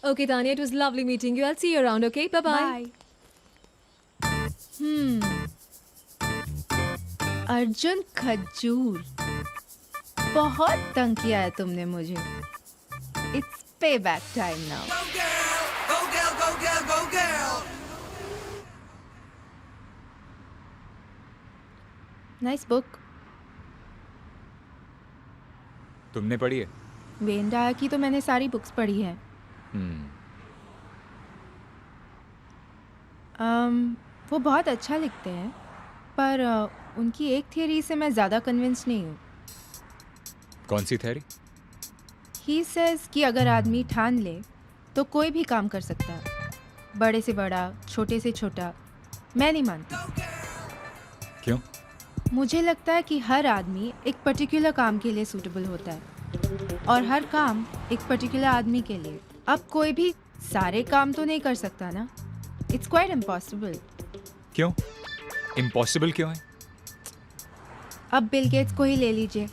Okay, Tanya, it was lovely meeting you. I'll see you around, okay? Bye-bye. Arjun खजूर, बहुत तंग किया है तुमने मुझे। इट्स पे back time now. Go girl, go girl, go girl. Nice book. तुमने पढ़ी है? वेन डायर की तो मैंने सारी बुक्स पढ़ी हैं। वो बहुत अच्छा लिखते हैं, पर उनकी एक थियरी से मैं ज़्यादा कन्विंस नहीं हूँ। कौन सी थ्योरी? ही सेज कि अगर आदमी ठान ले तो कोई भी काम कर सकता है, बड़े से बड़ा, छोटे से छोटा, मैं नहीं मानती। क्यों? मुझे लगता है कि हर आदमी एक पर्टिकुलर काम के लिए सूटेबल होता है और हर काम एक पर्टिकुलर आदमी के लिए। अब कोई भी सारे काम तो नहीं कर सकता ना। It's quite impossible. क्यों? इम्पॉसिबल क्यों है? अब बिल गेट्स को ही ले लीजिए।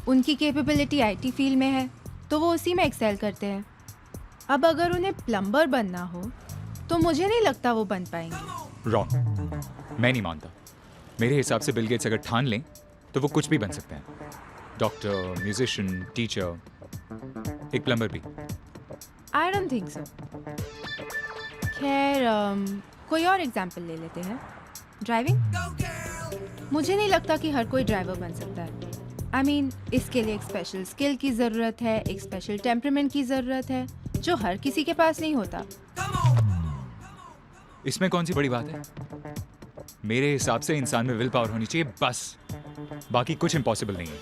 उनकी कैपेबिलिटी आईटी फील्ड में है तो वो उसी में एक्सेल करते हैं। अब अगर उन्हें प्लम्बर बनना हो तो मुझे नहीं लगता वो बन पाएंगे। रॉन्ग। मैं नहीं मानता। मेरे हिसाब से बिल गेट्स अगर ठान लें तो वो कुछ भी बन सकते हैं। डॉक्टर, म्यूजिशियन, टीचर, एक प्लम्बर भी। I don't think so. खैर कोई और एग्जाम्पल ले लेते हैं। ड्राइविंग। मुझे नहीं लगता कि हर कोई ड्राइवर बन सकता है। आई मीन इसके लिए एक स्पेशल स्किल की ज़रूरत है, एक स्पेशल टेम्परामेंट की ज़रूरत है जो हर किसी के पास नहीं होता। इसमें कौन सी बड़ी बात है? मेरे हिसाब से इंसान में विल पावर होनी चाहिए बस। बाकी कुछ इम्पॉसिबल नहीं है।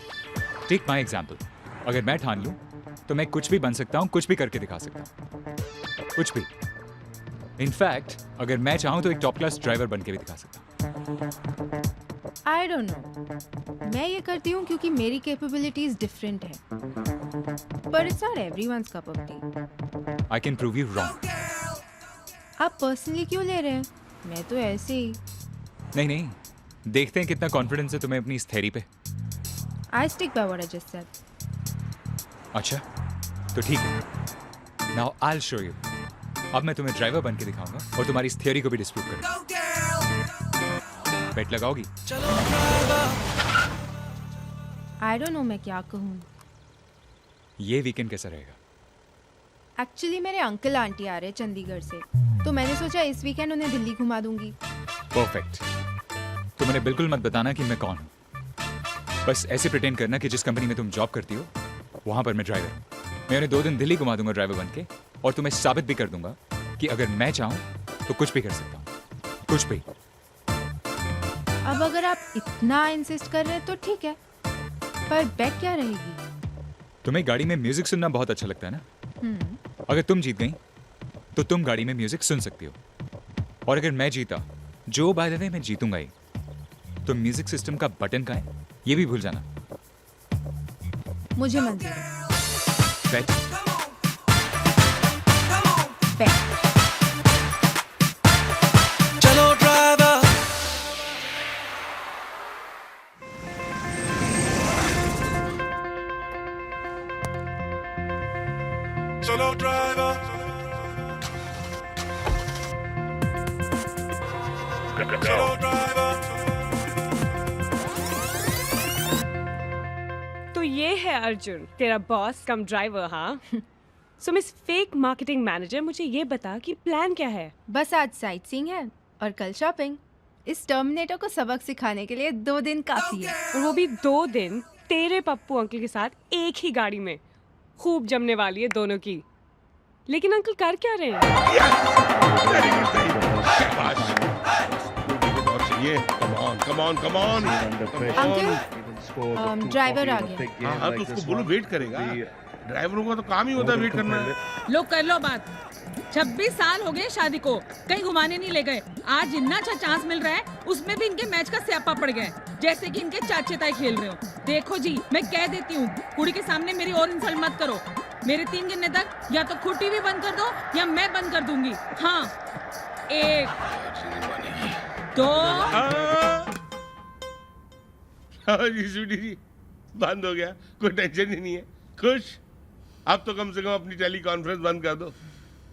Take my example. अगर मैं ठान लूं तो मैं कुछ भी बन सकता हूं, कुछ भी करके दिखा सकता हूं, कुछ भी। इनफैक्ट अगर मैं चाहूं तो एक टॉप क्लास ड्राइवर बन के भी दिखा सकता हूं। I don't know. मैं ये करती हूँ क्योंकि मेरी कैपेबिलिटीज डिफरेंट है, पर it's not everyone's cup of T. I can prove you wrong. आप पर्सनली क्यों ले रहे हैं? मैं तो ऐसे ही। नहीं नहीं, देखते हैं कितना कॉन्फिडेंस है तुम्हें अपनी इस थ्योरी पे। I stick by what I just said. अच्छा तो ठीक है। Now I will show you. अब मैं तुम्हें ड्राइवर बन के दिखाऊंगा और तुम्हारी इस थ्योरी को भी डिस्प्रूव करूंगा। बेट लगाओगी? आई डोंट नो मैं क्या कहूँ। ये वीकेंड कैसा रहेगा? एक्चुअली मेरे अंकल आंटी आ रहे हैं चंडीगढ़ से, तो मैंने सोचा इस वीकेंड उन्हें दिल्ली घुमा दूंगी। परफेक्ट। तो मैंने बिल्कुल मत बताना कि मैं कौन हूँ। बस ऐसे प्रिटेंड करना कि जिस कंपनी में तुम जॉब करती हो वहां पर मैं ड्राइवर हूँ। मैं उन्हें 2 दिन दिल्ली घुमा दूंगा ड्राइवर बन के, और तुम्हें साबित भी कर दूंगा कि अगर मैं चाहूँ तो कुछ भी कर सकता हूँ, कुछ भी। अब अगर आप इतना इंसिस्ट कर रहे हैं तो ठीक है, पर बैक क्या रहेगी? तुम्हें गाड़ी में म्यूजिक सुनना बहुत अच्छा लगता है ना? अगर तुम जीत गई तो तुम गाड़ी में म्यूजिक सुन सकती हो, और अगर मैं जीता, जो बाय द वे मैं जीतूंगा ही, तो म्यूजिक सिस्टम का बटन कहाँ है ये भी भूल जाना। मुझे मंजूर है। बैठ। बैक। चलो ड्राइवर। चलो ड्राइवर। चलो ड्राइवर। तो ये है अर्जुन, तेरा बॉस कम ड्राइवर। हाँ सो मिस फेक मार्केटिंग मैनेजर, मुझे ये बता कि प्लान क्या है? बस आज साइट सीइंग है और कल शॉपिंग। इस टर्मिनेटर को सबक सिखाने के लिए 2 दिन काफी है। और वो भी 2 दिन तेरे पप्पू अंकल के साथ एक ही गाड़ी में। खूब जमने वाली है दोनों की। लेकिन अंकल कर क्या रहे हैं? अंकल ड्राइवर आ गया। हाँ तो उसको बोलो वेट करेगा। ड्राइवरों का तो काम ही होता है वेट करना। लो कर लो बात। 26 साल हो गए शादी को, कहीं घुमाने नहीं ले गए। आज इतना अच्छा चांस मिल रहा है, उसमें भी इनके मैच का स्यापा पड़ गया है, जैसे कि इनके चाचे ताई खेल रहे हो। देखो जी, मैं कह देती हूँ, कुड़ी के सामने मेरी और इंसल्ट मत करो। मेरे 3 गिनने तक या तो खुद टीवी बंद कर दो या मैं बंद कर दूंगी। हाँ 1 2। जी स्वीटी जी, बंद हो गया, कोई टेंशन ही नहीं है। खुश? अब तो कम से कम अपनी टेली कॉन्फ्रेंस बंद कर दो।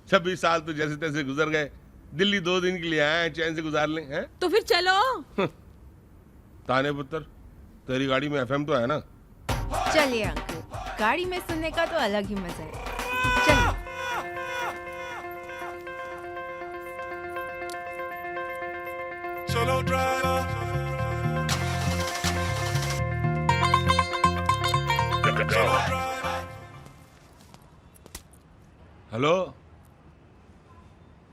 26 साल तो जैसे तैसे गुजर गए। दिल्ली 2 दिन के लिए आए हैं, चैन से गुजार लें। हैं? तो फिर चलो। ताने पुत्र, तेरी गाड़ी में एफएम तो है ना? चलिए अंकल, गाड़ी में सुनने का तो अलग ही मजा है। चलिए। चलो ड्राइवर। हेलो,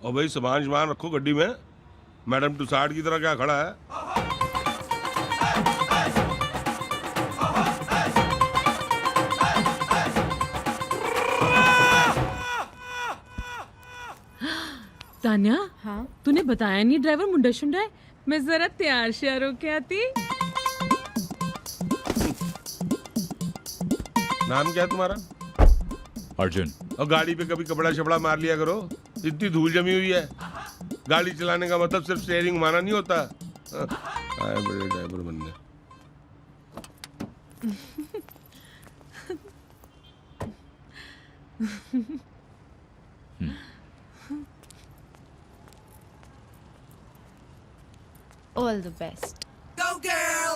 ओ भाई सामान रखो गड्डी में। मैडम टुसाड की तरह क्या खड़ा है? तान्या, हाँ तूने बताया नहीं ड्राइवर मुंडा शुंडा है। मैं जरा तैयार श्यार होके आती। नाम क्या है तुम्हारा? अर्जुन। और गाड़ी पे कभी कपड़ा शपड़ा मार लिया करो, इतनी धूल जमी हुई है। गाड़ी चलाने का मतलब सिर्फ स्टीयरिंग घुमाना नहीं होता। आए बड़े ड्राइवर बनने। All the best. Go girl!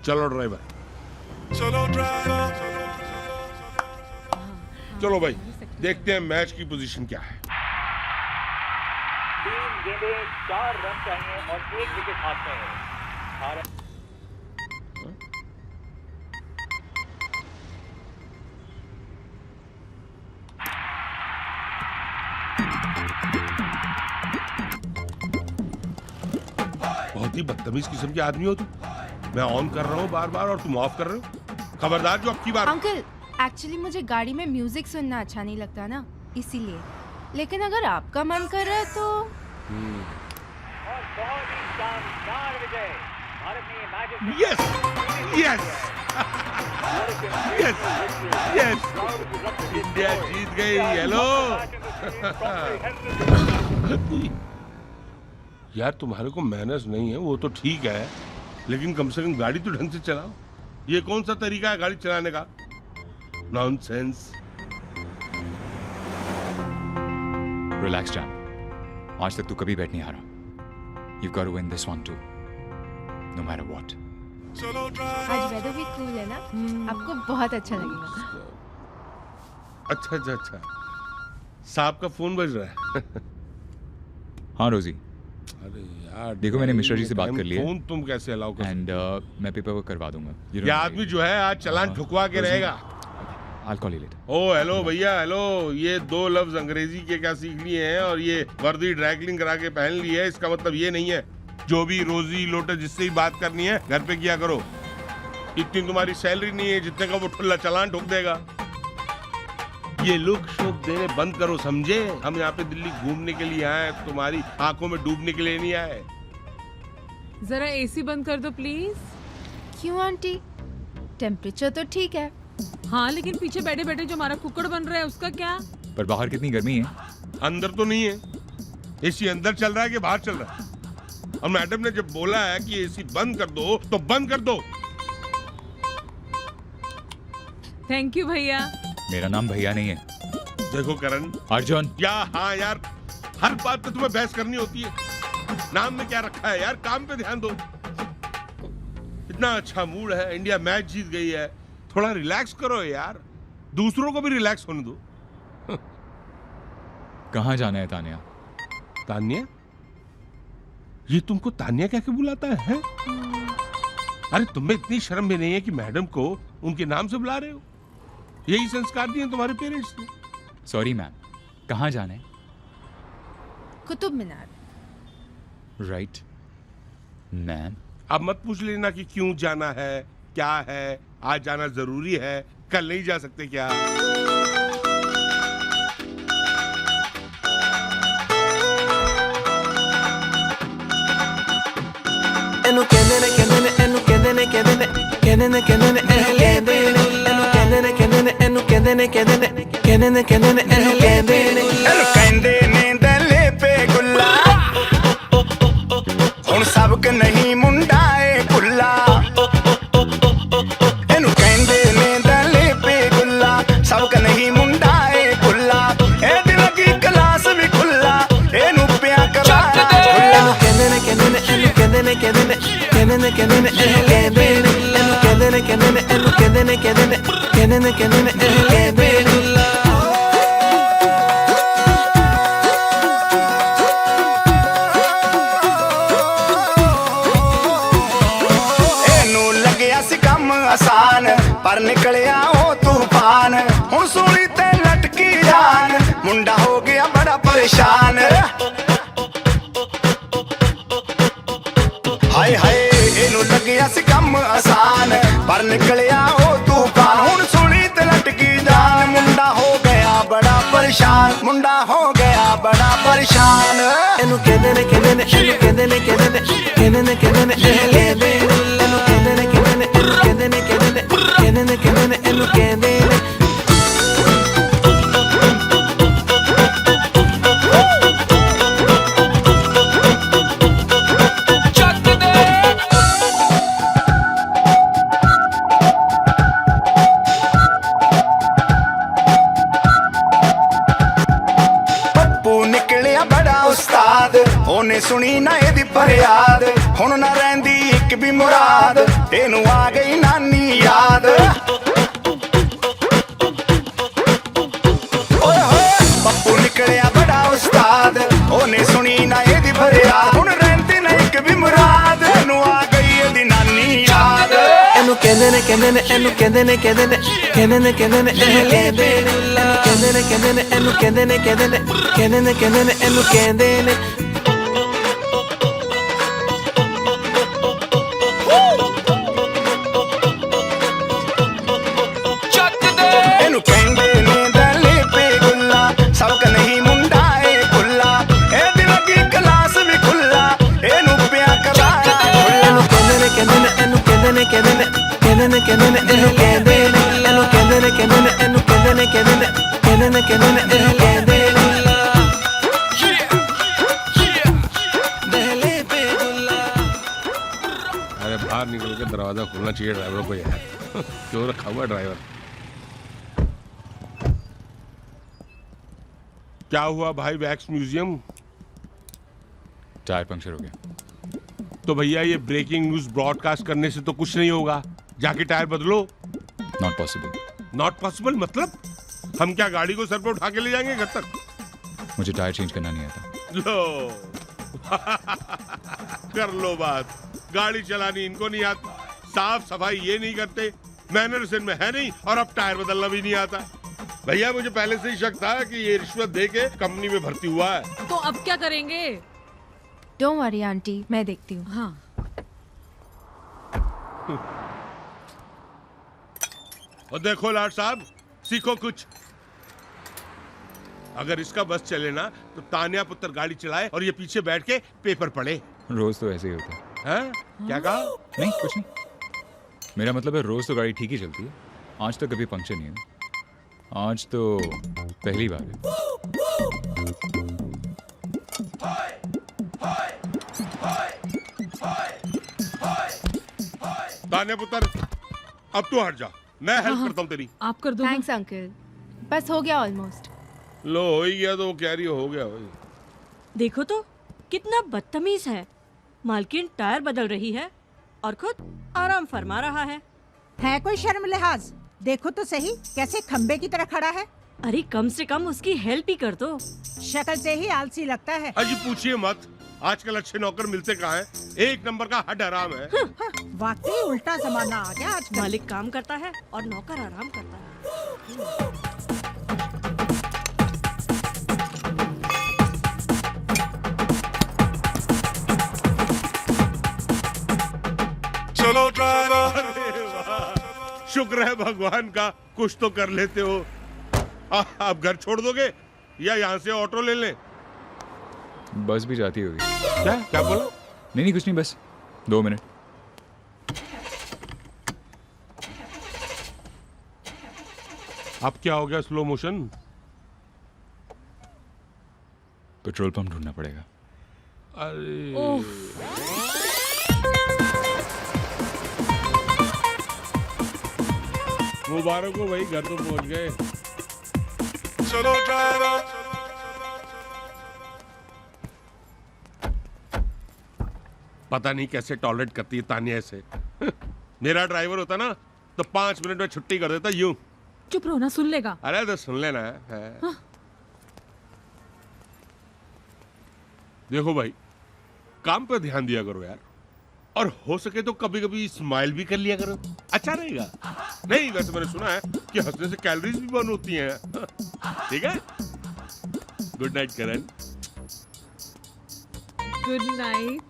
चलो ड्राइवर, चलो भाई, देखते हैं मैच की पोजीशन क्या है। 3 गेंदें 4 रन चाहिए और 1 विकेट हाथ में है। बहुत ही बदतमीज किस्म के आदमी हो तुम। मैं ऑन कर रहा हूँ बार बार और तुम ऑफ कर रहे हो। खबरदार जो अब की बार। अंकल, एक्चुअली मुझे गाड़ी में म्यूजिक सुनना अच्छा नहीं लगता ना, इसीलिए। लेकिन अगर आपका मन कर रहा है तो और बहुत ही शानदार विजय। भारत ने ये match yes yes yes yes, India जीत गई। हेलो यार, तुम्हारे को मैनर्स नहीं है वो तो ठीक है, लेकिन कम से कम गाड़ी तो ढंग से चलाओ। ये कौन सा तरीका है गाड़ी चलाने का? नॉनसेंस। रिलैक्स जैन, आज तक तू कभी बैट नहीं हारा। You've got to win this one too, no matter what. आज वेदर भी कूल है ना, आपको बहुत अच्छा लगेगा। अच्छा अच्छा अच्छा, साहब का फोन बज रहा है। हाँ रोजी, अरे यार देखो मैंने मिश्रा जी से बात कर ली है। फोन तुम कैसे अलाउ कर? एंड मैं पेपर वर्क करवा दूंगा। ये आदमी जो है आज चालान ठुकवा के रहेगा। I'll call you later. Oh hello भैया, हेलो। ये 2 लफ्ज अंग्रेजी के क्या सीख लिए हैं और ये वर्दी ड्राइक्लिंग करा के पहन ली है, इसका मतलब ये नहीं है। जो भी रोजी लोटे जिससे भी बात करनी है घर पे किया करो। इतनी तुम्हारी सैलरी नहीं है जितने का वो ठुल्ला चालान ठोक देगा। ये लुक शोक देने बंद करो, समझे? हम यहाँ पे दिल्ली घूमने के लिए आए, तुम्हारी आंखों में डूबने के लिए नहीं आए। जरा एसी बंद कर दो प्लीज। क्यों आंटी, टेम्परेचर तो ठीक है। हाँ, लेकिन पीछे बैठे बैठे जो हमारा कुकड़ बन रहा है उसका क्या? पर बाहर कितनी गर्मी है। अंदर तो नहीं है, एसी अंदर चल रहा है कि बाहर चल रहा है? और मैडम ने जब बोला है कि एसी बंद कर दो तो बंद कर दो। थैंक यू भैया। मेरा नाम भैया नहीं है। देखो करण, अर्जुन। या हाँ यार, हर बात पे तुम्हें बहस करनी होती है। नाम में क्या रखा है यार, काम पे ध्यान दो। इतना अच्छा मूड है, इंडिया मैच जीत गई है, थोड़ा रिलैक्स करो यार, दूसरों को भी रिलैक्स होने दो। कहाँ जाना है तानिया? तानिया? ये तुमको तानिया कह के बुलाता है? अरे तुम्हें इतनी शर्म भी नहीं है कि मैडम को उनके नाम से बुला रहे हो? यही संस्कार दिए तुम्हारे पेरेंट्स ने। सॉरी मैम, कहाँ जाना है? कुतुब मीनार। Right ma'am. अब मत पूछ लेना कि क्यों जाना है, क्या है, आज जाना जरूरी है, कल नहीं जा सकते क्या? एनु कहने ने कहने ने एनु कहने ने कहने ने कहने ने कहने ने एनु कहने ने एनु कहने ने कहने ने एनु कहने ने कहने ने कहने ने कहने ने एनु कहने ने एनु कहंदे ने दले पे गुल्ला हुण सबक नहीं मुंडा ए गुल्ला एनु कहंदे ने दले पे गुल्ला सबक नहीं मुंडा ए गुल्ला ए दिल की क्लास भी खुल्ला एनु प्या करा एनु कहने ने कहने ने एनु कहने ने कहने ने कहने ने कहने ने एनु कहने ने एनु कहने ने कहने ने एनु कहने ने कहने ने कहने ने कहने ने एनु कहने ने आसान पर निकलिया ओ तूफान हुण सोनी ते लटकी जान मुंडा हो गया बड़ा परेशान हाय हाय एनू लगिया सी कम आसान पर निकलिया ओ तूफान हुण सुली ते लटकी जान मुंडा हो गया बड़ा परेशान मुंडा हो गया बड़ा परेशान ਇਹਨੂੰ ਕਹਿੰਦੇ ਨੇ ਕਹਿੰਦੇ ਨੇ ਇਹਨੂੰ ਕਹਿੰਦੇ ਨੇ ਕਹਿੰਦੇ ਨੇ ਕਹਿੰਦੇ ਨੇ ਕਹਿੰਦੇ ਨੇ ਇਹ ਲੈ ਦੇ ਇਹਨੂੰ ਕਹਿੰਦੇ ਨੇ ਕਹਿੰਦੇ ਨੇ ਇਹਨੂੰ ਕਹਿੰਦੇ ਨੇ ਕਹਿੰਦੇ ਨੇ ਕਹਿੰਦੇ ਨੇ ਕਹਿੰਦੇ ਨੇ ਇਹਨੂੰ ਕਹਿੰਦੇ ਨੇ ਉਹਨੇ ਸੁਣੀ ਨਾ ਇਹਦੀ ਫਰਿਆਦ ਹੁਣ ਨਾ ਰਹਿੰਦੀ ਇੱਕ ਵੀ ਮੁਰਾਦ ਇਹਨੂੰ ਆ ਗਈ ਨਾਨੀ ਯਾਦ ਓਏ ਹੋਏ ਪੱਪੂ ਨਿਕਲਿਆ ਬੜਾ ਉਸਤਾਦ ਉਹਨੇ ਸੁਣੀ ਨਾ ਇਹਦੀ ਫਰਿਆਦ ਹੁਣ ਰਹਿੰਦੀ ਨਾ ਇੱਕ ਵੀ ਮੁਰਾਦ ਇਹਨੂੰ ਆ ਗਈ ਇਹਦੀ ਨਾਨੀ ਯਾਦ ਇਹਨੂੰ ਕਹਿੰਦੇ ਨੇ ਕਹਿੰਦੇ ਨੇ ਇਹਨੂੰ ਕਹਿੰਦੇ ਨੇ ਕਹਿੰਦੇ ਨੇ ਕਹਿੰਦੇ ਨੇ ਕਹਿੰਦੇ ਨੇ ਇਹ ਲੈ ਦੇ ਕਹਿੰਦੇ ਨੇ ਕਹਿੰਦੇ ਨੇ ਇਹਨੂੰ ਕਹਿੰਦੇ ਨੇ ਕਹਿੰਦੇ ਨੇ ਕਹਿੰਦੇ ਨੇ ਕਹਿੰਦੇ ਨੇ ਇਹਨੂੰ ਕਹਿੰਦੇ ਨੇ ਇਹਨੂੰ ਕਹਿੰਦੇ ਨੇ ਦਲੇ ਪੇ ਗੁੱਲਾ ਸਬਕ ਨਹੀਂ ਮੁੰਡਾ ਏ ਖੁੱਲਾ ਇਹਦੀ ਲੱਗੀ ਕਲਾਸ ਵੀ ਖੁੱਲਾ ਇਹਨੂੰ ਪਿਆ ਕਰਾਇਆ ਇਹਨੂੰ ਕਹਿੰਦੇ ਨੇ ਕਹਿੰਦੇ ਨੇ ਇਹਨੂੰ ਕਹਿੰਦੇ ਨੇ ਕਹਿੰਦੇ ਨੇ ਕਹਿੰਦੇ ਨੇ ਕਹਿੰਦੇ ਨੇ ਇਹਨੂੰ ਕਹਿੰਦੇ ਨੇ ਇਹਨੂੰ ਕਹਿੰਦੇ ਨੇ ਕਹਿੰਦੇ ਨੇ ਇਹਨੂੰ ਕਹਿੰਦੇ ਨੇ ਕਹਿੰਦੇ ਨੇ ਕਹਿੰਦੇ ਨੇ ਕਹਿੰਦੇ ਨੇ ਇਹ ਕਹਿੰਦੇ ਨੇ दहले पे गुल्ला अरे बाहर निकल के दरवाजा खोलना चाहिए ड्राइवर को यार क्यों रखा हुआ ड्राइवर क्या हुआ भाई वैक्स म्यूजियम टायर पंक्चर हो गया तो भैया ये ब्रेकिंग न्यूज ब्रॉडकास्ट करने से तो कुछ नहीं होगा जाके टायर बदलो नॉट पॉसिबल नॉट पॉसिबल मतलब हम क्या गाड़ी को सर पे उठा के ले जाएंगे घर तक मुझे टायर चेंज करना नहीं आता लो कर लो बात गाड़ी चलानी इनको नहीं आती साफ सफाई ये नहीं करते मैनर्स इनमें है नहीं और अब टायर बदलना भी नहीं आता भैया मुझे पहले से ही शक था कि ये रिश्वत दे के कंपनी में भर्ती हुआ है तो अब क्या करेंगे? डोंट वरी आंटी, मैं देखती हूँ। हाँ। और देखो लाड साहब सीखो कुछ अगर इसका बस चले ना तो तान्या पुत्र गाड़ी चलाए और ये पीछे बैठ के पेपर पढ़े रोज तो ऐसे ही होता है हैं? क्या कहा? नहीं कुछ नहीं मेरा मतलब है रोज तो गाड़ी ठीक ही चलती है आज तक कभी पंक्चर नहीं है आज तो पहली बार है तान्या पुत्र अब तू हट जा मैं हेल्प करता हूँ तेरी आप कर दो। थैंक्स अंकल, बस हो गया ऑलमोस्ट। लो हो ही गया तो वो कह रही हो गया भाई। देखो तो कितना बदतमीज है, मालकिन टायर बदल रही है और खुद आराम फरमा रहा है कोई शर्म लिहाज? देखो तो सही कैसे खंबे की तरह खड़ा है। अरे कम से कम उसकी हेल्प ही कर दो। शक्ल से ही आलसी लगता है। अजी पूछिए मत, आजकल अच्छे नौकर मिलते कहाँ हैं? एक नंबर का हड हराम है। वाकई उल्टा जमाना आ गया आज। मालिक काम करता है और नौकर आराम करता है। चलो ड्राइवर। शुक्र है भगवान का कुछ तो कर लेते हो। आप घर छोड़ दोगे या यहाँ से ऑटो ले लें? बस भी जाती होगी। क्या बोला? नहीं कुछ नहीं, बस 2 मिनट। अब क्या हो गया स्लो मोशन? पेट्रोल पंप ढूंढना पड़ेगा। अरे मुबारक हो भाई, घर तो पहुंच गए। चलो ड्राइवर। पता नहीं कैसे टॉलरेट करती है तानिया ऐसे। मेरा ड्राइवर होता ना तो 5 मिनट में छुट्टी कर देता यूं। चुप रहो ना, सुन लेगा। अरे तो सुन लेना है। हाँ। देखो भाई, काम पे ध्यान दिया करो यार, और हो सके तो कभी कभी स्माइल भी कर लिया करो, अच्छा रहेगा। नहीं वैसे मैंने सुना है कि हंसने से कैलोरीज भी बर्न होती हैं। ठीक है, good night Karan. Good night.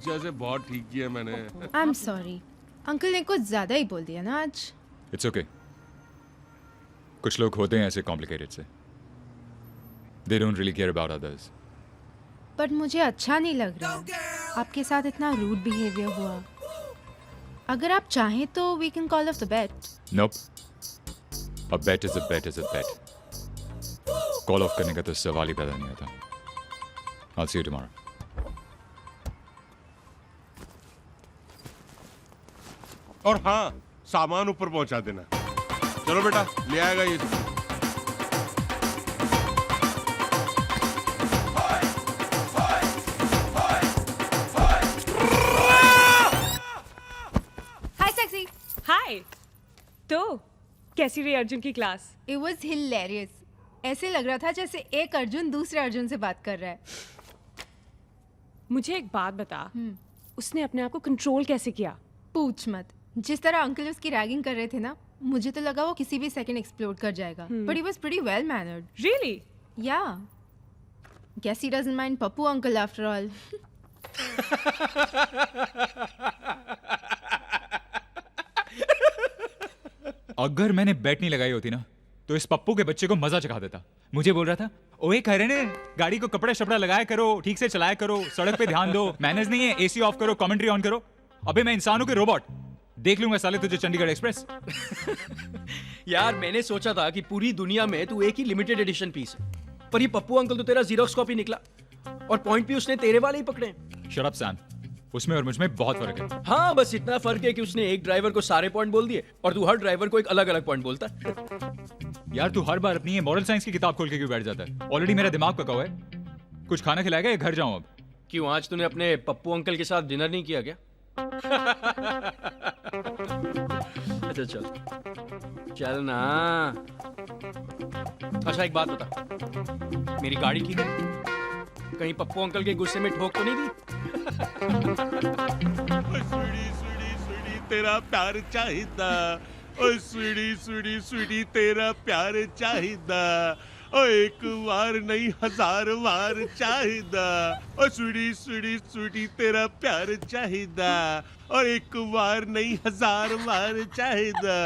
जैसे बहुत ठीक किया मैंने। आई एम सॉरी, अंकल ने कुछ ज्यादा ही बोल दिया ना आज। It's okay. कुछ लोग होते हैं ऐसे कॉम्प्लिकेटेड से, they don't really care about others. But मुझे अच्छा नहीं लग रहा आपके साथ इतना रूड बिहेवियर हुआ। अगर आप चाहें तो we can call off the bet. Nope, a bet is a bet is a bet. Call off करने का तो सवाल ही पैदा नहीं होता। I'll see you tomorrow. और हाँ, सामान ऊपर पहुंचा देना। चलो बेटा, ले आएगा ये। हाय सेक्सी। हाय। तो कैसी रही अर्जुन की क्लास? It was hilarious. ऐसे लग रहा था जैसे एक अर्जुन दूसरे अर्जुन से बात कर रहा है। मुझे एक बात बता, उसने अपने आप को कंट्रोल कैसे किया? पूछ मत। जिस तरह अंकल उसकी रैगिंग कर रहे थे ना, मुझे तो लगा वो किसी भी सेकंड एक्सप्लोड कर जाएगा। But he was pretty well mannered. Really? या। Guess he doesn't mind Pappu uncle after all. अगर मैंने बेट नहीं लगाई होती ना, तो इस पप्पू के बच्चे को मजा चखा देता। मुझे बोल रहा था, ओए कह रहे ने गाड़ी को कपड़ा शपड़ा लगाया करो, ठीक से चलाया करो, सड़क पे ध्यान दो, मैनेज नहीं है, एसी ऑफ करो, कमेंट्री ऑन करो। अबे मैं इंसान हूं कि रोबोट? देख लूंगा साले तुझे चंडीगढ़ एक्सप्रेस। यार मैंने सोचा था कि पूरी दुनिया में तू एक ही लिमिटेड एडिशन पीस है, पर ये पप्पू अंकल तो तेरा जीरोक्स कॉपी निकला, और पॉइंट भी उसने तेरे वाले ही पकड़े। शट अप सैम, उसमें और मुझ में बहुत फर्क है। हाँ, बस इतना फर्क है कि उसने एक ड्राइवर को सारे पॉइंट बोल दिए और तू हर ड्राइवर को एक अलग अलग पॉइंट बोलता है। यार तू हर बार अपनी ये मॉरल साइंस की किताब खोल के क्यों बैठ जाता है? ऑलरेडी मेरा दिमाग पका हुआ है। कुछ खाना खिलाएगा या घर जाऊं अब? क्यों, आज तूने अपने पप्पू अंकल के साथ डिनर नहीं किया क्या? अच्छा चल चल ना। अच्छा एक बात बता, मेरी गाड़ी ठीक है? कहीं पप्पू अंकल के गुस्से में ठोक तो नहीं दी? स्वीटी तेरा प्यार चाहिदा, ओ स्वीटी तेरा प्यार चाहिदा, ओ एक बार नहीं 1000 बार चाहिदा, ओ स्वीटी तेरा प्यार चाहिदा, और एक बार नहीं 1000 बार चाहिदा,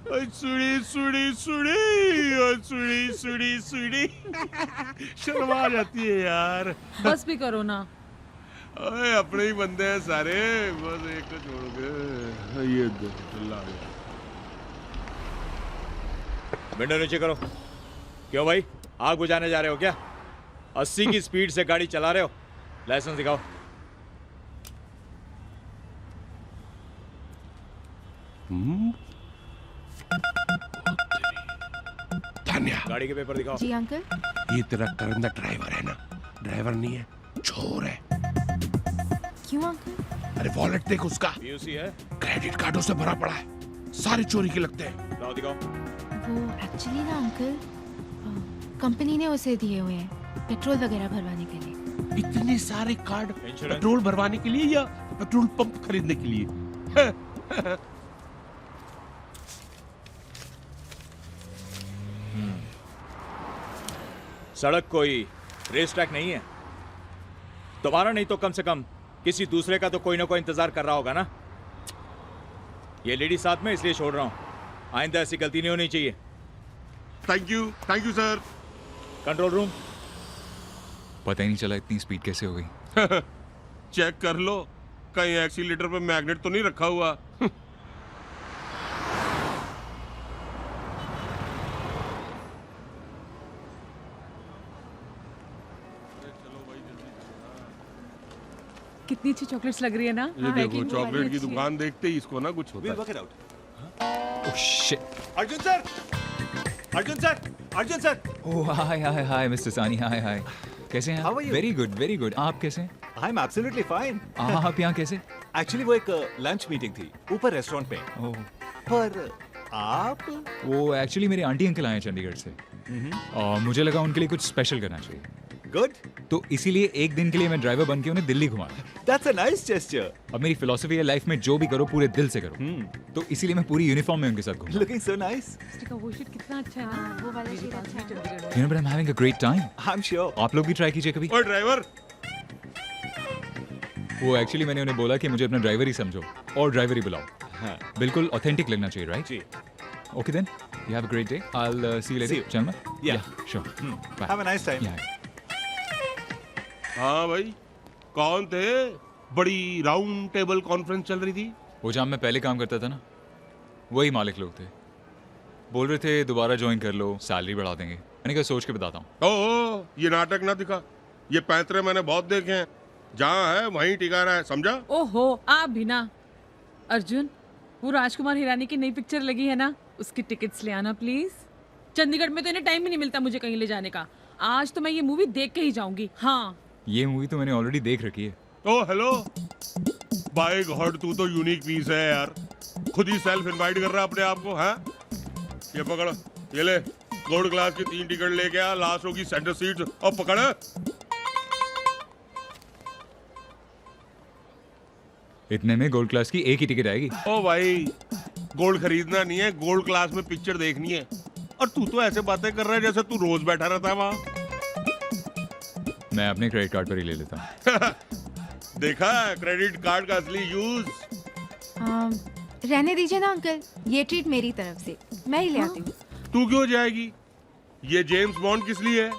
ओ स्वीटी शर्म आ जाती है यार। बस भी करो ना। ओए अपने ही बंदे हैं सारे, बस एक को छोड़ के ये ला गया। विंडो नीचे करो। क्यों भाई, आग बुझाने जा रहे हो क्या? 80 की स्पीड से गाड़ी चला रहे हो? लाइसेंस दिखाओ। धन्या, गाड़ी के पेपर दिखाओ। जी अंकल। ये तेरा करंदा ड्राइवर है ना? ड्राइवर नहीं है, चोर है। क्यों अंकल? अरे वॉलेट देख उसका, पीयूसी है, क्रेडिट कार्डों से भरा पड़ा है, सारे चोरी के लगते हैं। लाओ दिखाओ। वो एक्चुअली ना अंकल, कंपनी ने उसे दिए हुए हैं पेट्रोल वगैरह भरवाने के लिए। इतने सारे कार्ड पेट्रोल भरवाने के लिए या पेट्रोल पंप खरीदने के लिए? सड़क कोई रेस ट्रैक नहीं है। तुम्हारा नहीं तो कम से कम किसी दूसरे का तो कोई ना कोई इंतजार कर रहा होगा ना। ये लेडी साथ में इसलिए छोड़ रहा हूं, आइंदा ऐसी गलती नहीं होनी चाहिए। Thank you sir. Control room. पता ही नहीं चला इतनी स्पीड कैसे हो गई। चेक कर लो, कहीं एक्सीलेटर पे मैग्नेट तो नहीं रखा हुआ। कितनी अच्छी चॉकलेट्स लग रही है ना। ये देखो, चॉकलेट की दुकान देखते ही इसको ना कुछ होता है। Oh shit. Arjun sir, Arjun sir, Arjun sir. Oh hi mister Sani, hi. कैसे हैं? How are you? Very good. आप कैसे हैं? I am absolutely fine. आप यहाँ कैसे? एक्चुअली वो एक लंच मीटिंग थी ऊपर रेस्टोरेंट पे। ओह, पर आप? वो एक्चुअली मेरे आंटी अंकल आए हैं चंडीगढ़ से, और मुझे लगा उनके लिए कुछ स्पेशल करना चाहिए। गुड। तो इसीलिए एक दिन के लिए मैं ड्राइवर बन के उन्हें दिल्ली घुमाया। That's a nice gesture. अब मेरी फिलॉसफी है लाइफ में जो भी करो पूरे दिल से करो। तो इसीलिए मैं पूरी यूनिफॉर्म में उनके साथ घूमा। Looking so nice. वो शीट कितना अच्छा है। वो वाला शीट अच्छा है। You know, but I'm having a great time. I am sure. आप लोग भी ट्राई कीजिए कभी। ओए ड्राइवर। वो एक्चुअली मैंने उन्हें बोला कि मुझे अपना ड्राइवर ही समझो और ड्राइवर ही बुलाओ। हाँ बिल्कुल ऑथेंटिक लगना चाहिए राइट जी okay then you have a great day I will see you later चलना या sure bye have a nice time हाँ भाई कौन थे? बड़ी राउंड टेबल कॉन्फ्रेंस चल रही थी। वो जहाँ मैं पहले काम करता था ना वही मालिक लोग थे बोल रहे थे दोबारा ज्वाइन कर लो सैलरी बढ़ा देंगे मैंने कहा सोच के बताता हूँ ओ ये नाटक ना दिखा, ये पैंतरे मैंने बहुत देखे हैं, जहाँ है वहीं टिकाना है, समझा? ओहो आप भी ना। अर्जुन वो राजकुमार हिरानी की नई पिक्चर लगी है ना उसकी टिकट्स ले आना प्लीज। चंडीगढ़ में तो इन्हें टाइम ही नहीं मिलता मुझे कहीं ले जाने का। आज तो मैं ये मूवी देख के ही जाऊंगी। हाँ ये मूवी तो मैंने ऑलरेडी देख रखी है। ओ हेलो बाय गॉड तू तो यूनिक पीस है यार, खुद ही सेल्फ इनवाइट कर रहा है अपने आप को। हाँ ये पकड़, ये ले गोल्ड क्लास की 3 टिकट लेके आ, लास्ट होगी सेंटर सीट। और पकड़ इतने में गोल्ड क्लास की एक ही टिकट आएगी। ओ भाई गोल्ड खरीदना नहीं है, गोल्ड क्लास में पिक्चर देखनी है। और तू तो ऐसे बातें कर रहा है जैसे तू रोज बैठा रहता है वहाँ। मैं अपने क्रेडिट कार्ड पर ही ले लेता हूँ। देखा क्रेडिट कार्ड का असली यूज। रहने दीजिए ना अंकल, ये ट्रीट मेरी तरफ से, मैं ही ले आती हूँ। तू क्यों जाएगी? ये जेम्स बॉन्ड किस लिए है?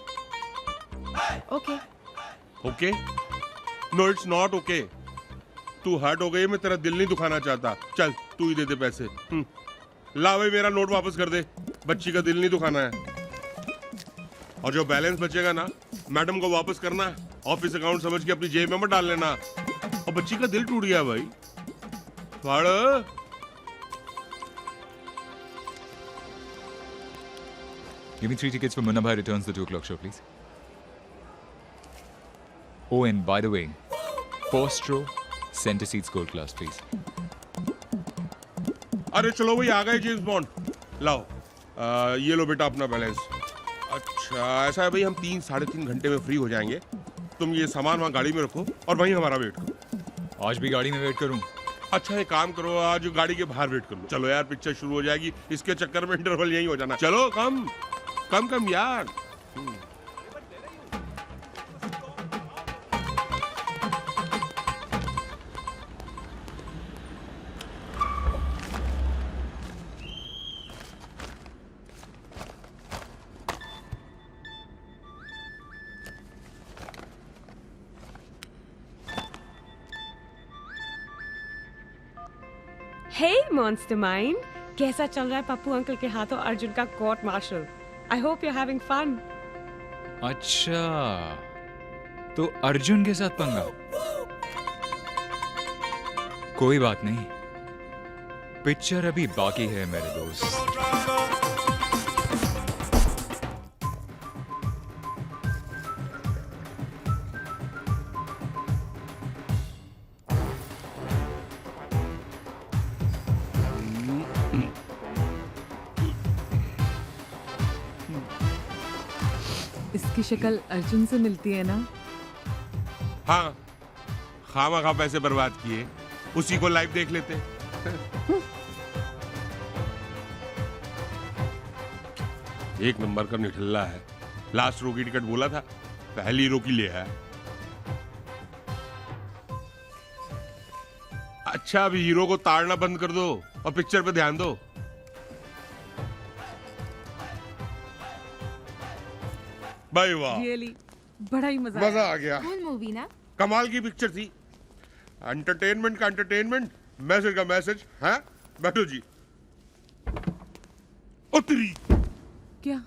Okay okay no it's not okay. तू हर्ट हो गई, मैं तेरा दिल नहीं दुखाना चाहता। चल तू ही दे दे पैसे। ला भाई मेरा नोट वापस कर दे, बच्ची का दिल नहीं दुखाना है। और जो बैलेंस बचेगा ना मैडम को वापस करना है, ऑफिस अकाउंट समझ के अपनी जेब में मत डाल लेना। और बच्ची का दिल टूट गया भाई। फाड़ Give me 3 tickets for Munna Bhai returns the 2 o'clock show, please. Oh, and by the way, first row, center seats gold class, please. अरे चलो भाई आ गए जेम्स बॉन्ड। लाओ ये लो बेटा अपना बैलेंस। अच्छा ऐसा है भाई, हम 3-3.5 घंटे में फ्री हो जाएंगे। तुम ये सामान वहाँ गाड़ी में रखो और वहीं हमारा वेट करो। आज भी गाड़ी में वेट करूँ? अच्छा एक काम करो, आज गाड़ी के बाहर वेट कर लो। चलो यार पिक्चर शुरू हो जाएगी, इसके चक्कर में इंटरवल यहीं हो जाना। चलो कम कम कम यार। हे मॉन्स्टर माइंड, कैसा चल रहा है पप्पू अंकल के हाथों अर्जुन का court martial? I hope you are having fun. अच्छा तो अर्जुन के साथ पंगा? कोई बात नहीं, पिक्चर अभी बाकी है मेरे दोस्त। इसकी शक्ल अर्जुन से मिलती है ना? हाँ खामा पैसे बर्बाद किए, उसी को लाइव देख लेते। एक नंबर का निठल्ला है। लास्ट रो की टिकट बोला था, पहली रो की ले आया। अच्छा अभी हीरो को ताड़ना बंद कर दो और पिक्चर पे ध्यान दो। भाई वाह रियली बड़ा ही मजा आ गया। कूल मूवी ना? कमाल की पिक्चर थी। एंटरटेनमेंट का एंटरटेनमेंट, मैसेज का मैसेज। हाँ बैठो जी। उतरी क्या?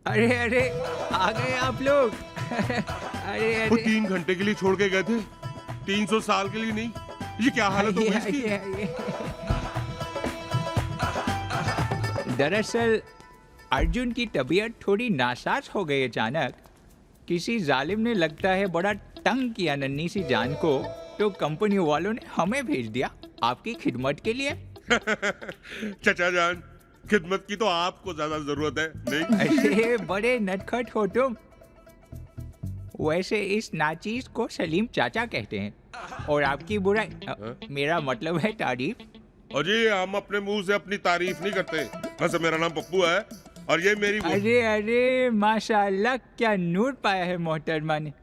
अरे अरे आ गए आप लोग। अरे वो अरे 3 घंटे के लिए छोड़ के गए थे, 300 साल के लिए नहीं। ये क्या हालत हो गई इसकी? दरअसल अर्जुन की तबीयत थोड़ी नासाज हो गई अचानक। किसी जालिम ने लगता है बड़ा तंग किया नन्ही सी जान को, तो कंपनी वालों ने हमें भेज दिया आपकी खिदमत के लिए। चचा जान खिदमत की तो आपको ज्यादा जरूरत है नहीं? अरे बड़े नटखट हो तुम। वैसे इस नाचीज को सलीम चाचा कहते हैं और आपकी बुराई मेरा मतलब है तारीफ। अजी हम अपने मुंह से अपनी तारीफ नहीं करते। वैसे मेरा नाम पप्पू है और ये मेरी अरे अरे माशाल्लाह क्या नूर पाया है मोहतरमा ने।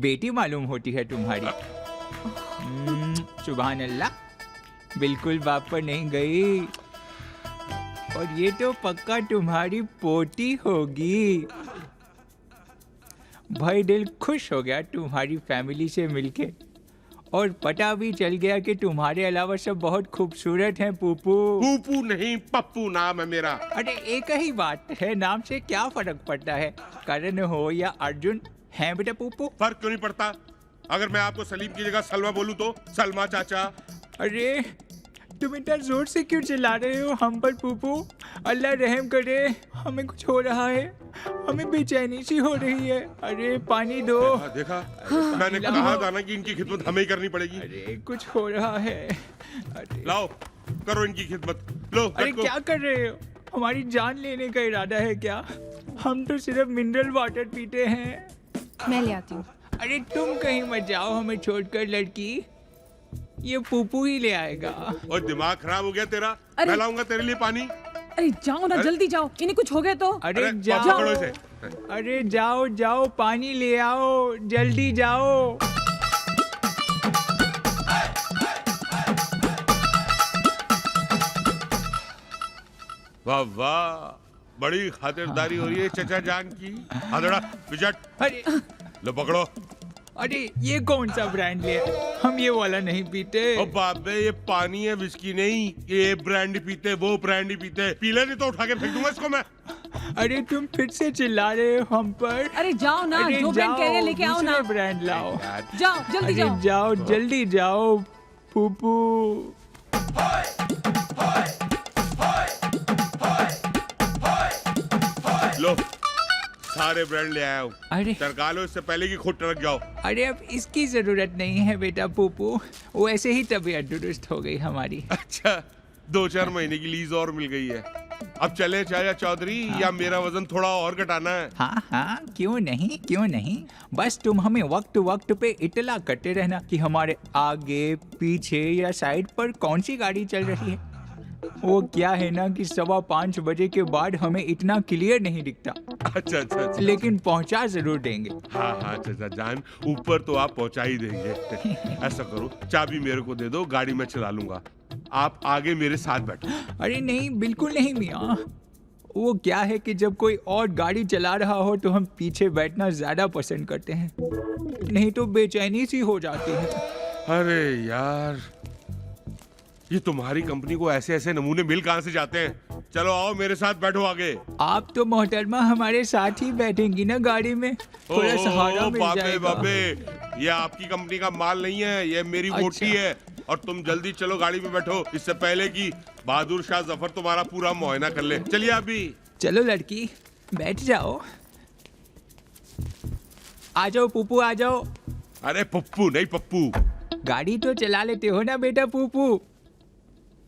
बेटी मालूम होती है तुम्हारी। सुभान अल्लाह। बिल्कुल बाप पर नहीं गई। और ये तो पक्का तुम्हारी पोती होगी। भाई दिल खुश हो गया तुम्हारी फैमिली से मिलके, और पता भी चल गया कि तुम्हारे अलावा सब बहुत खूबसूरत हैं पूपू। पूपू नहीं, पप्पू नाम है मेरा। अरे एक ही बात है, नाम से क्या फर्क पड़ता है? करण हो या अर्जुन, हैं बेटा पूपू? फर्क क्यों नहीं पड़ता? अगर मैं आपको सलीम की जगह सलमा बोलूं तो सलमा चाचा। अरे तुम इतना जोर से क्यों चिल्ला रहे हो हम पर पूपू? अल्लाह रहम करे, हमें कुछ हो रहा है, हमें बेचैनी सी हो रही है। अरे पानी दो। देखा मैंने कहा था ना कि इनकी खिदमत हमें ही करनी पड़ेगी। अरे कुछ हो रहा है। अरे लाओ करो इनकी खिदमत। लो अरे क्या कर रहे हो? हमारी जान लेने का इरादा है क्या? हम तो सिर्फ मिनरल वाटर पीते हैं। मैं ले आती हूँ। अरे तुम कहीं मत जाओ हमें छोड़कर लड़की, ये पूपू ही ले आएगा। और दिमाग खराब हो गया तेरा? मैं लाऊंगा तेरे लिए पानी। अरे जाओ ना, जल्दी जाओ, इन्हें कुछ हो गया तो। अरे जाओ, अरे जाओ जाओ पानी ले आओ, जल्दी जाओ। वाह वाह, बड़ी खातिरदारी हो रही है चचा जान की। आदड़ा विजट, अरे लो पकड़ो। अरे ये कौन सा ब्रांड लिया? हम ये वाला नहीं पीते। ओ बाबे ये पानी है, विस्की नहीं। ये ब्रांड पीते, वो ब्रांड पीते। पी ले नहीं तो उठा के फेंक दूंगा इसको मैं। अरे तुम फिर से चिल्ला रहे हो हम पर। अरे जाओ ना, जो ब्रांड कह रहे हैं लेके आओ ना। ब्रांड लाओ। जाओ जल्दी जाओ। जाओ जल्दी जाओ पूपू। लो सारे ब्रांड ले आया हूँ। अरे टरका लो इससे पहले कि खुद टरक जाओ। अरे अब इसकी जरूरत नहीं है बेटा पूपू, वो ऐसे ही तबीयत दुरुस्त हो गई हमारी। अच्छा 2-4 महीने की लीज और मिल गई है। अब चले चाचा चौधरी, या मेरा वजन थोड़ा और घटाना है? हाँ हाँ क्यों नहीं, क्यों नहीं। बस तुम हमें वक्त वक्त पे इतला करते रहना कि हमारे आगे पीछे या साइड पर कौन सी गाड़ी चल रही है। वो क्या है ना कि 5:15 बजे के बाद हमें इतना क्लियर नहीं दिखता। अच्छा अच्छा, अच्छा लेकिन पहुंचा जरूर देंगे। हाँ हाँ चाचा जान, ऊपर तो आप पहुंचा ही देंगे। ऐसा करो चाबी मेरे को दे दो, गाड़ी में चला लूंगा, आप आगे मेरे साथ बैठो। अरे नहीं बिल्कुल नहीं मियाँ, वो क्या है कि जब कोई और गाड़ी चला रहा हो तो हम पीछे बैठना ज्यादा पसंद करते हैं, नहीं तो बेचैनी सी हो जाती है। अरे यार ये तुम्हारी कंपनी को ऐसे ऐसे नमूने मिल कहाँ से जाते हैं? चलो आओ मेरे साथ बैठो आगे। आप तो मोहतरमा हमारे साथ ही बैठेंगी ना गाड़ी में, थोड़ा सहारा मिल जाएगा। बाबे ये आपकी कंपनी का माल नहीं है, ये मेरी वोटी है। और तुम जल्दी चलो गाड़ी में बैठो, इससे पहले कि बहादुर शाह जफर तुम्हारा पूरा मुआयना कर ले। चलिए अभी। चलो लड़की बैठ जाओ। आ जाओ पूपू आ जाओ। अरे पप्पू नहीं पप्पू। गाड़ी तो चला लेते हो ना बेटा पूपू।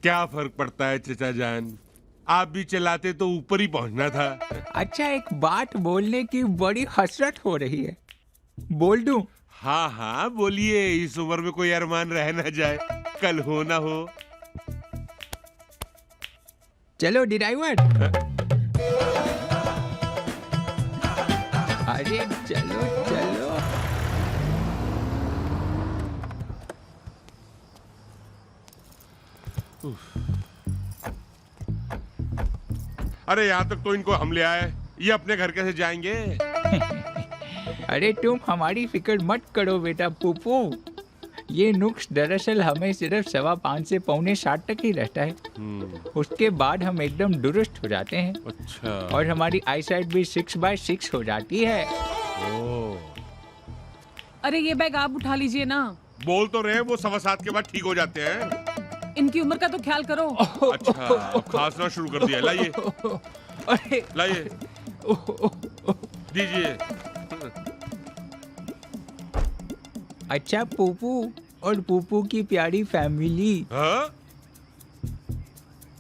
क्या फर्क पड़ता है चचा जान, आप भी चलाते तो ऊपर ही पहुंचना था। अच्छा एक बात बोलने की बड़ी हसरत हो रही है, बोल दूं? हाँ हाँ बोलिए, इस उम्र में कोई अरमान रह ना जाए, कल हो ना हो। चलो ड्राइवर। अरे चलो चलो। अरे यहाँ तक तो इनको हम ले आए, ये अपने घर कैसे जाएंगे? अरे तुम हमारी फिक्र मत करो बेटा पूपू, ये नुक्स दरअसल हमें सिर्फ 5:15 से 6:45 तक ही रहता है। उसके बाद हम एकदम दुरुस्त हो जाते हैं। अच्छा। और हमारी आई साइट भी 6/6 हो जाती है। अरे ये बैग आप उठा लीजिए ना। बोल तो रहे वो 7:15 के बाद ठीक हो जाते हैं। इनकी उम्र का तो ख्याल करो। अच्छा खांसना शुरू कर दिया, लाइए लाइए दीजिए। अच्छा पूपू और पूपू की प्यारी फैमिली,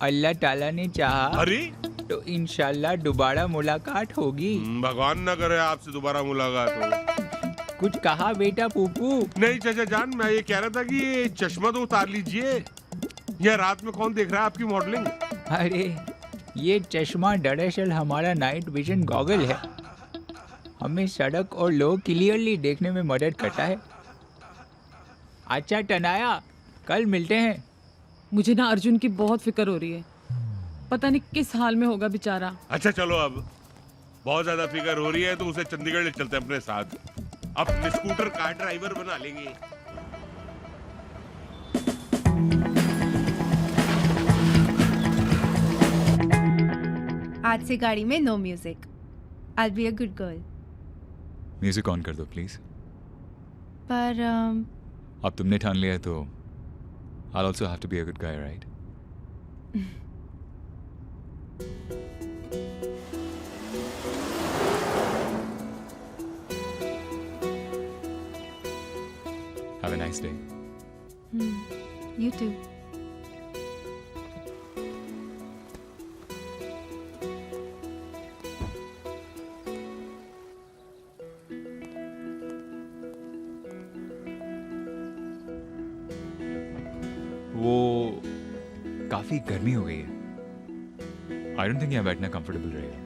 अल्लाह ताला ने चाहा अरे तो इंशाल्लाह दोबारा मुलाकात होगी। भगवान ना करे आपसे दोबारा मुलाकात हो। कुछ कहा बेटा पूपू? नहीं चाचा जान, मैं ये कह रहा था कि ये चश्मा तो उतार लीजिए, यह रात में कौन देख रहा है आपकी मॉडलिंग? अरे ये चश्मा दरअसल हमारा नाइट विजन गॉगल है, हमें सड़क और लोग क्लियरली देखने में मदद करता है। अच्छा तनाया, कल मिलते हैं। मुझे ना अर्जुन की बहुत फिक्र हो रही है। पता नहीं किस हाल में होगा बेचारा। अच्छा चलो, अब बहुत ज्यादा फिक्र हो रही है तो उसे चंडीगढ़ ले चलते हैं अपने साथ। अपने स्कूटर कार ड्राइवर बना लेंगे। आज से गाड़ी में no music. I be a good girl. Music on कर दो प्लीज। पर अब तुमने ठान लिया है तो I'll also have to be a good guy, right? Have a nice day. You too. वो काफी गर्मी हो गई है। आई डोंट थिंक यहाँ बैठना कंफर्टेबल रहेगा।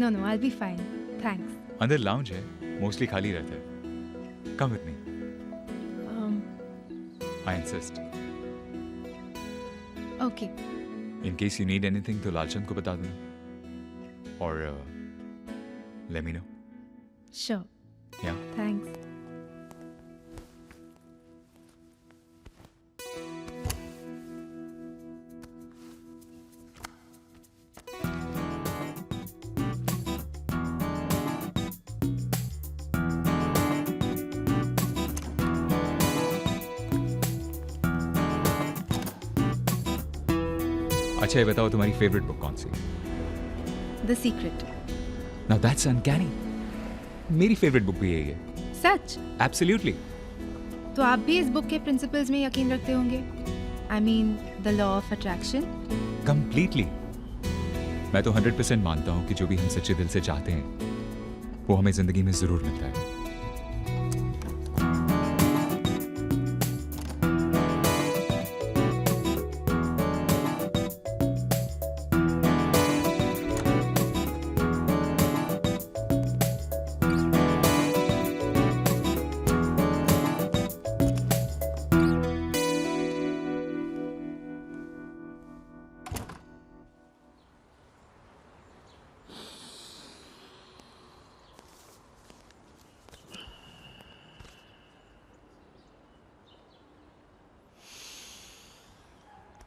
No, no, I'll be fine. Thanks. अंदर लाउंज है, मोस्टली खाली रहता है। Come with me. I insist. Okay. In case you need anything तो लालचंद को बता देना। और लेट मी नो। Sure. या Thanks. अच्छा ये बताओ तुम्हारी फेवरेट बुक कौन सी? The Secret. Now that's uncanny. मेरी फेवरेट बुक भी यही है। सच? एब्सोल्युटली। तो आप भी इस बुक के प्रिंसिपल्स में यकीन रखते होंगे? I mean, the law of attraction. Completely. मैं तो 100% मानता हूँ कि जो भी हम सच्चे दिल से चाहते हैं वो हमें जिंदगी में जरूर मिलता है।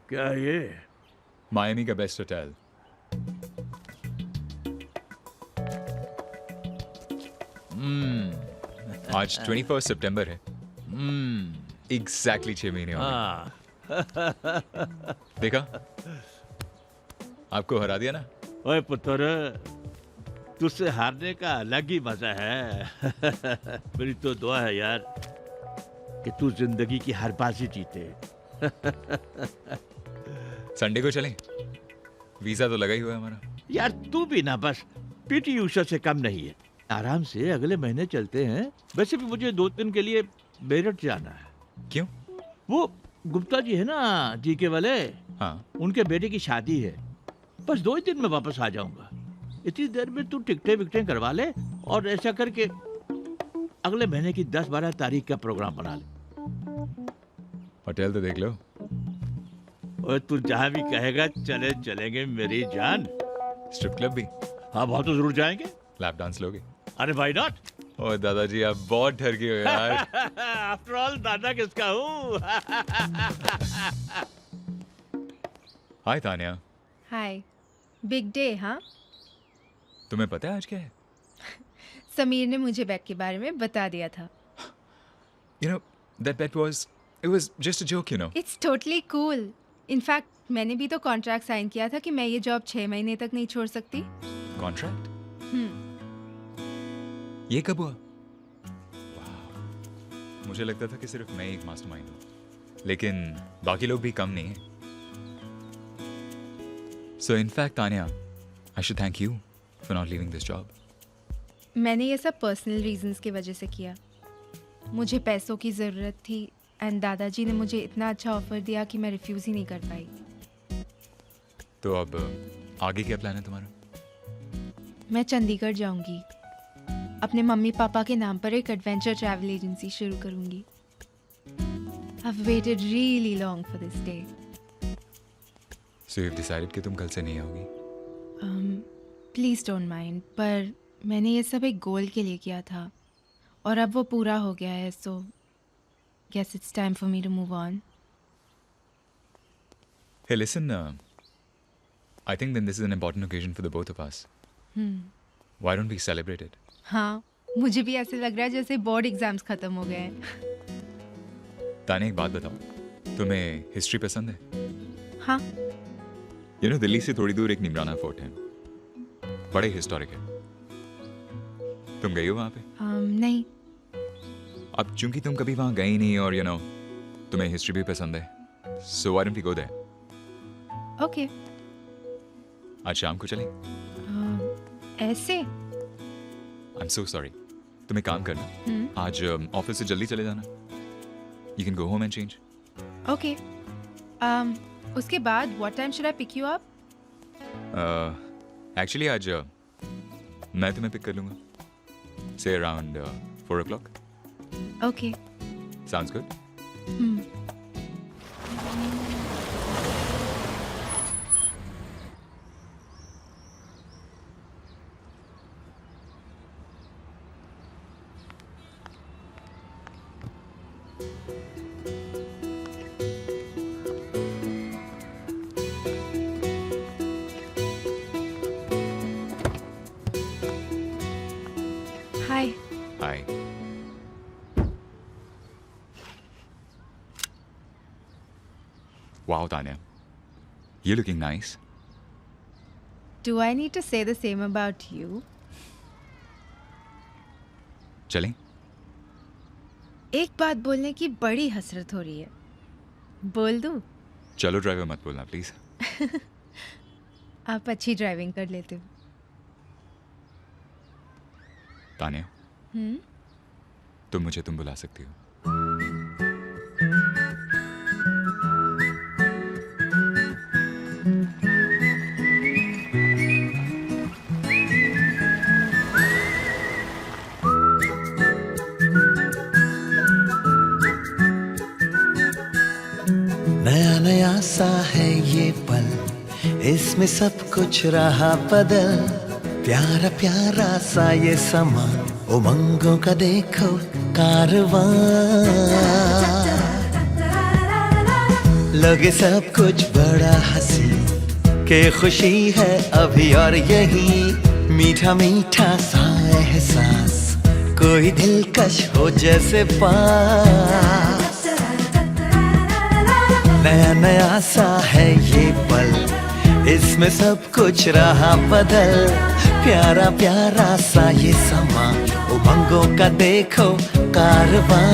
क्या ये? मायामी का बेस्ट होटल। आज 21 सितंबर है। एग्जैक्टली 6 महीने हो गए। देखा, आपको हरा दिया ना। ओए पुत्र, तुझसे हारने का अलग ही मजा है। मेरी तो दुआ है यार कि तू जिंदगी की हर बाजी जीते। संडे को चलें? वीजा तो लगा ही हुआ है हमारा। यार तू भी ना बस पीटी उषा से कम नहीं है। आराम से अगले महीने चलते हैं। वैसे भी मुझे 2 दिन के लिए मेरठ जाना है। क्यों? वो गुप्ता जी है ना, जीके वाले। हाँ। उनके बेटे की शादी है। बस 2 ही दिन में वापस आ जाऊंगा। इतनी देर में तू टिकटें विकटें करवा ले और ऐसा करके अगले महीने की 10-12 तारीख का प्रोग्राम बना ले। होटल तो देख लो। और तू जहाँ भी कहेगा चलेंगे मेरी जान। स्ट्रिप क्लब भी? हाँ, बहुत तो जरूर जाएंगे। लैप डांस लोगे? अरे भाई नॉट। ओह दादाजी, आप बहुत ठर गए हो यार। आफ्टर ऑल दादा किसका हूँ? हाय तानिया। हाय। बिग डे, हाँ? तुम्हें पता है आज क्या है? समीर ने मुझे बैग के बारे में बता दिया था। You know, that bet was just a joke, you know. It's totally cool. In fact मैंने भी तो कॉन्ट्रैक्ट साइन किया था कि मैं ये जॉब 6 महीने तक नहीं छोड़ सकती। कॉन्ट्रैक्ट? ये कब हुआ? मुझे लगता था कि सिर्फ मैं एक मास्टरमाइंड हूँ, लेकिन बाकी लोग भी कम नहीं हैं। So in fact, Tanya, I should thank you for not leaving this job. मैंने ये सब पर्सनल रीजंस की वजह से किया। मुझे पैसों की ज़रूरत थी एंड दादाजी ने मुझे इतना अच्छा ऑफर दिया कि मैं रिफ्यूज़ ही नहीं कर पाई। तो अब आगे क्या प्लान है तुम्हारा? मैं चंडीगढ़ जाऊंगी। अपने मम्मी पापा के नाम पर एक एडवेंचर ट्रैवल एजेंसी शुरू करूंगी। I've waited really long for this day. So you've decided कि तुम कल से नहीं आओगी? प्लीज़ डोंट माइंड, पर मैंने ये सब एक गोल के लिए किया था और अब वो पूरा हो गया है, सो guess it's time for me to move on. Hey, listen, I think then this is an important occasion for the both of us. Why don't we celebrate it? हाँ, मुझे भी ऐसे लग रहा है जैसे बोर्ड एग्जाम्स खत्म हो गए हैं. ताने एक बात बताओ, तुम्हें हिस्ट्री पसंद है? हाँ. दिल्ली से थोड़ी दूर एक निमराना फोर्ट है, बड़े हिस्टोरिक है. तुम गई हो वहाँ पे? नहीं. अब चूंकि तुम कभी वहाँ गई नहीं और तुम्हें हिस्ट्री भी पसंद है, so why don't we go there? Okay. आज शाम को चलें? ऐसे? I'm so sorry. तुम एक काम करना, आज ऑफिस से जल्दी चले जाना. You can go home and change. Okay. उसके बाद what time should I pick you up? Actually आज मैं तुम्हें पिक कर लूँगा. Say around 4 o'clock. Okay. Sounds good? Hi. Hi. Wow, Tanya. You're looking nice. Do I need to say the same about you? चलें? एक बात बोलने की बड़ी हसरत हो रही है. बोल दूं? चलो ड्राइवर मत बोलना प्लीज. आप अच्छी ड्राइविंग कर लेते हो. तान्या, तुम मुझे तुम बुला सकती हो. नया नया सा है ये पल, इसमें सब कुछ रहा बदल. प्यारा प्यारा सा ये समा, उमंगों का देखो कारवां. लगे सब कुछ बड़ा हंसी, के खुशी है अभी और यही. मीठा मीठा सा एहसास, कोई दिलकश हो जैसे पास. नया नया सा है ये पल, इसमें सब कुछ रहा बदल. प्यारा प्यारा सा ये समा, उमंगों का देखो कारवां.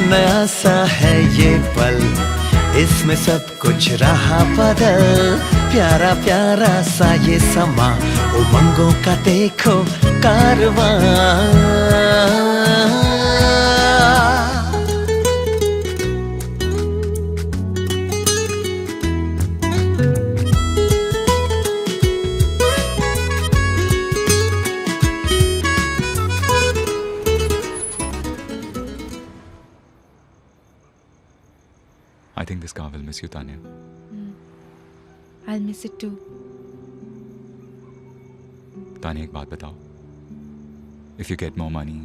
नया सा है ये पल, इसमें सब कुछ रहा बदल. प्यारा प्यारा सा ये समा, उमंगों का देखो कारवां. I think this car will miss you, Tanya. I'll miss it too. Tanya, एक बात बताओ. If you get more money,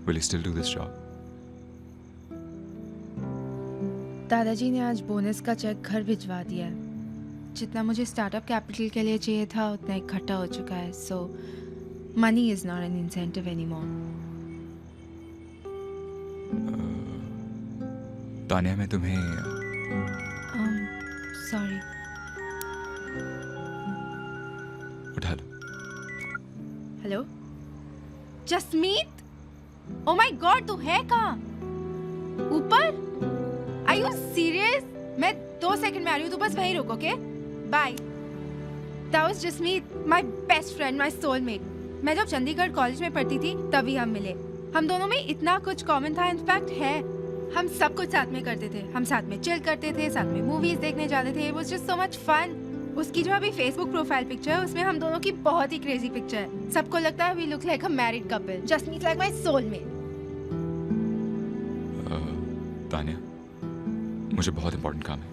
will you still do this job? दादाजी ने आज बोनस का चेक घर भिजवा दिया है. जितना मुझे स्टार्टअप कैपिटल के लिए चाहिए था उतना इकट्ठा हो चुका है, so money is not an incentive anymore. Tania, मैं तुम्हें सॉरी। उठा लो। Hello Jasmeet, oh my god, तू है कहाँ? ऊपर? Are you serious? मैं 2 सेकंड में आ रही हूँ, तू बस वहीं रुक, okay? Bye. That was Jasmeet, my best friend, my soulmate. मैं जब चंडीगढ़ कॉलेज में पढ़ती थी तभी हम मिले। हम दोनों में इतना कुछ कॉमन था, इनफैक्ट है। हम सब कुछ साथ में करते थे, हम साथ में चिल करते थे, साथ में मूवीज देखने जाते थे। It was just so much fun. उसकी जो अभी फेसबुक प्रोफाइल पिक्चर है उसमें हम दोनों की बहुत ही क्रेजी पिक्चर है। सबको लगता है we look like a married couple. Jasmeet like my soulmate. Tania, मुझे बहुत इंपॉर्टेंट काम है।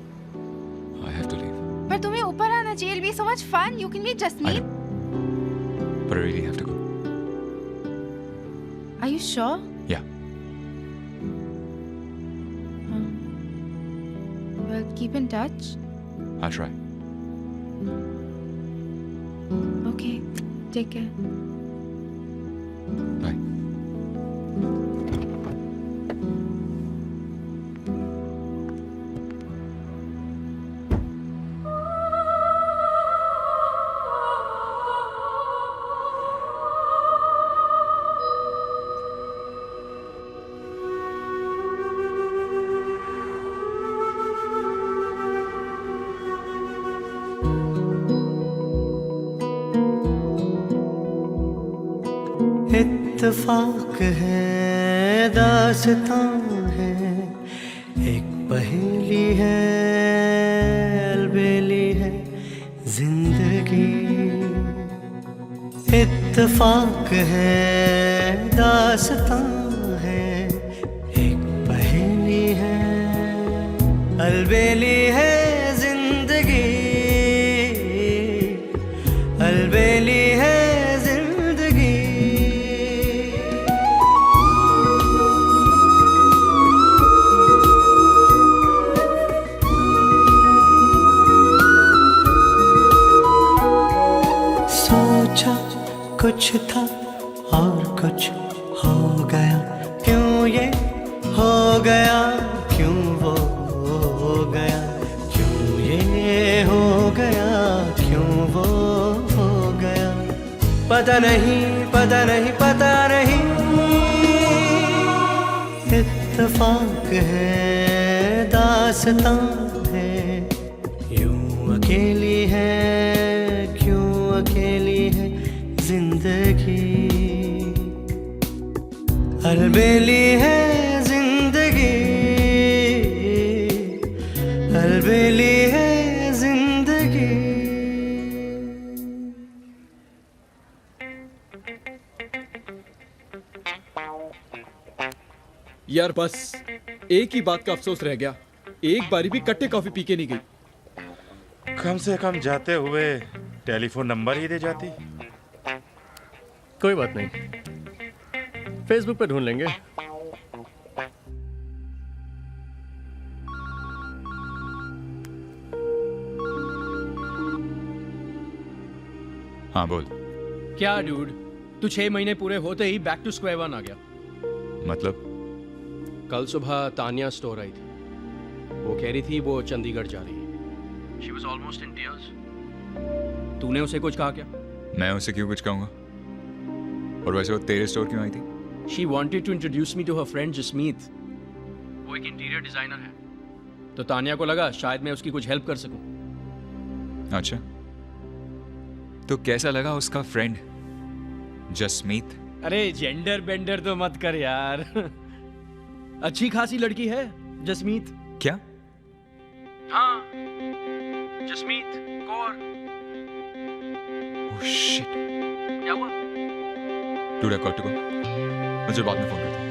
I have to leave. पर तुम्हें ऊपर आना चाहिए। Be so much fun. You can be Jasmeet. But I really have to go. Are you sure? Yeah. Well, keep in touch. I'll try. Okay. Take care. Bye. इत्तेफाक है, दास्तां है, एक पहेली है, अलबेली है जिंदगी। इत्तेफाक है, दास्तां है, एक पहेली है, अलबेली है जिंदगी, अलबेली है जिंदगी। सोचा कुछ था और कुछ हो गया, क्यों ये हो गया, क्यों वो हो गया, क्यों ये हो गया, क्यों वो हो गया, पता नहीं, पता नहीं, पता नहीं। इत्तेफाक है, दास्तां है, यूं अकेली है, क्यों अकेली है जिंदगी, अलबेली है जिंदगी, अलबेली है जिंदगी। यार बस एक ही बात का अफसोस रह गया, एक बारी भी कट्टे कॉफी पी के नहीं गई। कम से कम जाते हुए टेलीफोन नंबर ही दे जाती। कोई बात नहीं, फेसबुक पे ढूंढ लेंगे। हाँ बोल। क्या डूड, तू 6 महीने पूरे होते ही बैक टू स्क्वायर वन आ गया। मतलब? कल सुबह तानिया स्टोर आई थी। वो कह रही थी वो चंडीगढ़ जा रही है। She was almost in tears. तूने उसे कुछ कहा क्या? मैं उसे क्यों कुछ कहूँगा? और वैसे वो तेरे स्टोर क्यों आई थी? She wanted to introduce me to her friend Jasmeet. वो एक इंटीरियर डिजाइनर है, तो तानिया को लगा शायद मैं उसकी कुछ हेल्प कर सकूं। अच्छा, तो कैसा लगा उसका फ्रेंड जसमीत? अरे जेंडर बेंडर तो मत कर यार। अच्छी खासी लड़की है जसमीत। क्या? हाँ, जसमीत कौर। ओह शिट। क्या हुआ? Dude I got to go. मुझे बाद में फोन करता हूँ।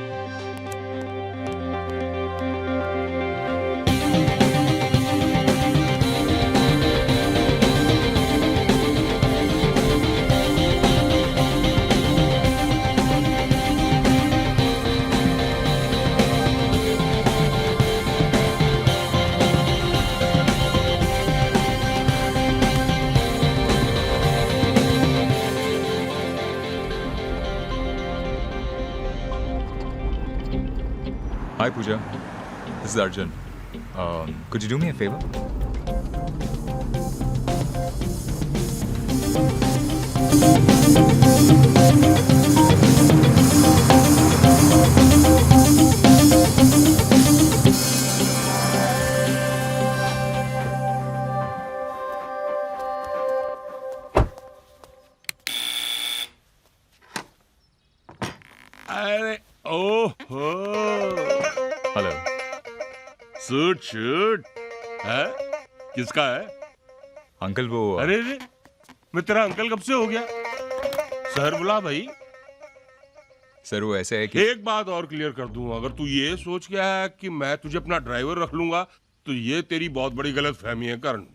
Hi Pooja, this is Arjun. Could you do me a favor? अरे ओहो, हेलो। सूट शूट है? किसका है? अंकल वो अरे रे, मैं तेरा अंकल कब से हो गया? सर बुला भाई। सर वो ऐसा है कि एक बात और क्लियर कर दूं, अगर तू ये सोच के आया कि मैं तुझे अपना ड्राइवर रख लूंगा तो ये तेरी बहुत बड़ी गलत फहमी है करण।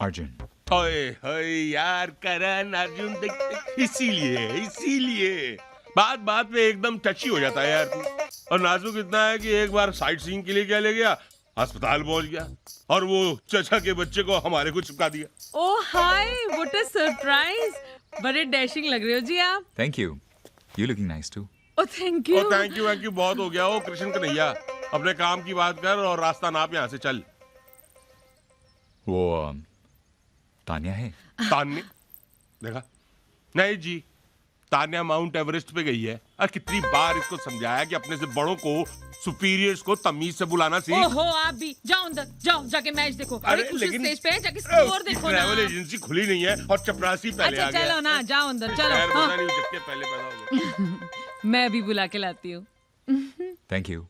अर्जुन। ओए ओए यार करण अर्जुन, देख इसीलिए बात बात पे एकदम टची हो जाता है यार तू। और नाजुक इतना है कि एक बार साइट सीइंग के लिए क्या ले गया, अस्पताल पहुंच गया और वो चचा के बच्चे को हमारे को चिपका दिया। Oh hi, what a surprise. बड़े डैशिंग लग रहे हो जी आप। Thank you, you looking nice too. Oh thank you. Thank you बहुत हो गया। ओ कृष्ण कन्हैया, अपने काम की बात कर और रास्ता नाप यहाँ से चल। वो तान्या है? तान्या देखा नहीं जी, तान्या माउंट एवरेस्ट पे गई है। और कितनी बार इसको समझाया कि अपने से बड़ों को, सुपीरियर्स को तमीज से बुलाना सीख। ओहो आप भी जाओ अंदर, जाओ जाके मैच देखो। अरे खुशी लेकिन स्टेज पे है, जाके स्कोर देखो ना। ट्रैवल एजेंसी खुली नहीं है और चपरासी पहले अच्छा आ गया। चलो ना, जाओ अंदर चलो। खैर, पता हाँ। नहीं वो कितने पहले पैदा हो गए। मैं भी बुला के लाती हूँ। Thank you.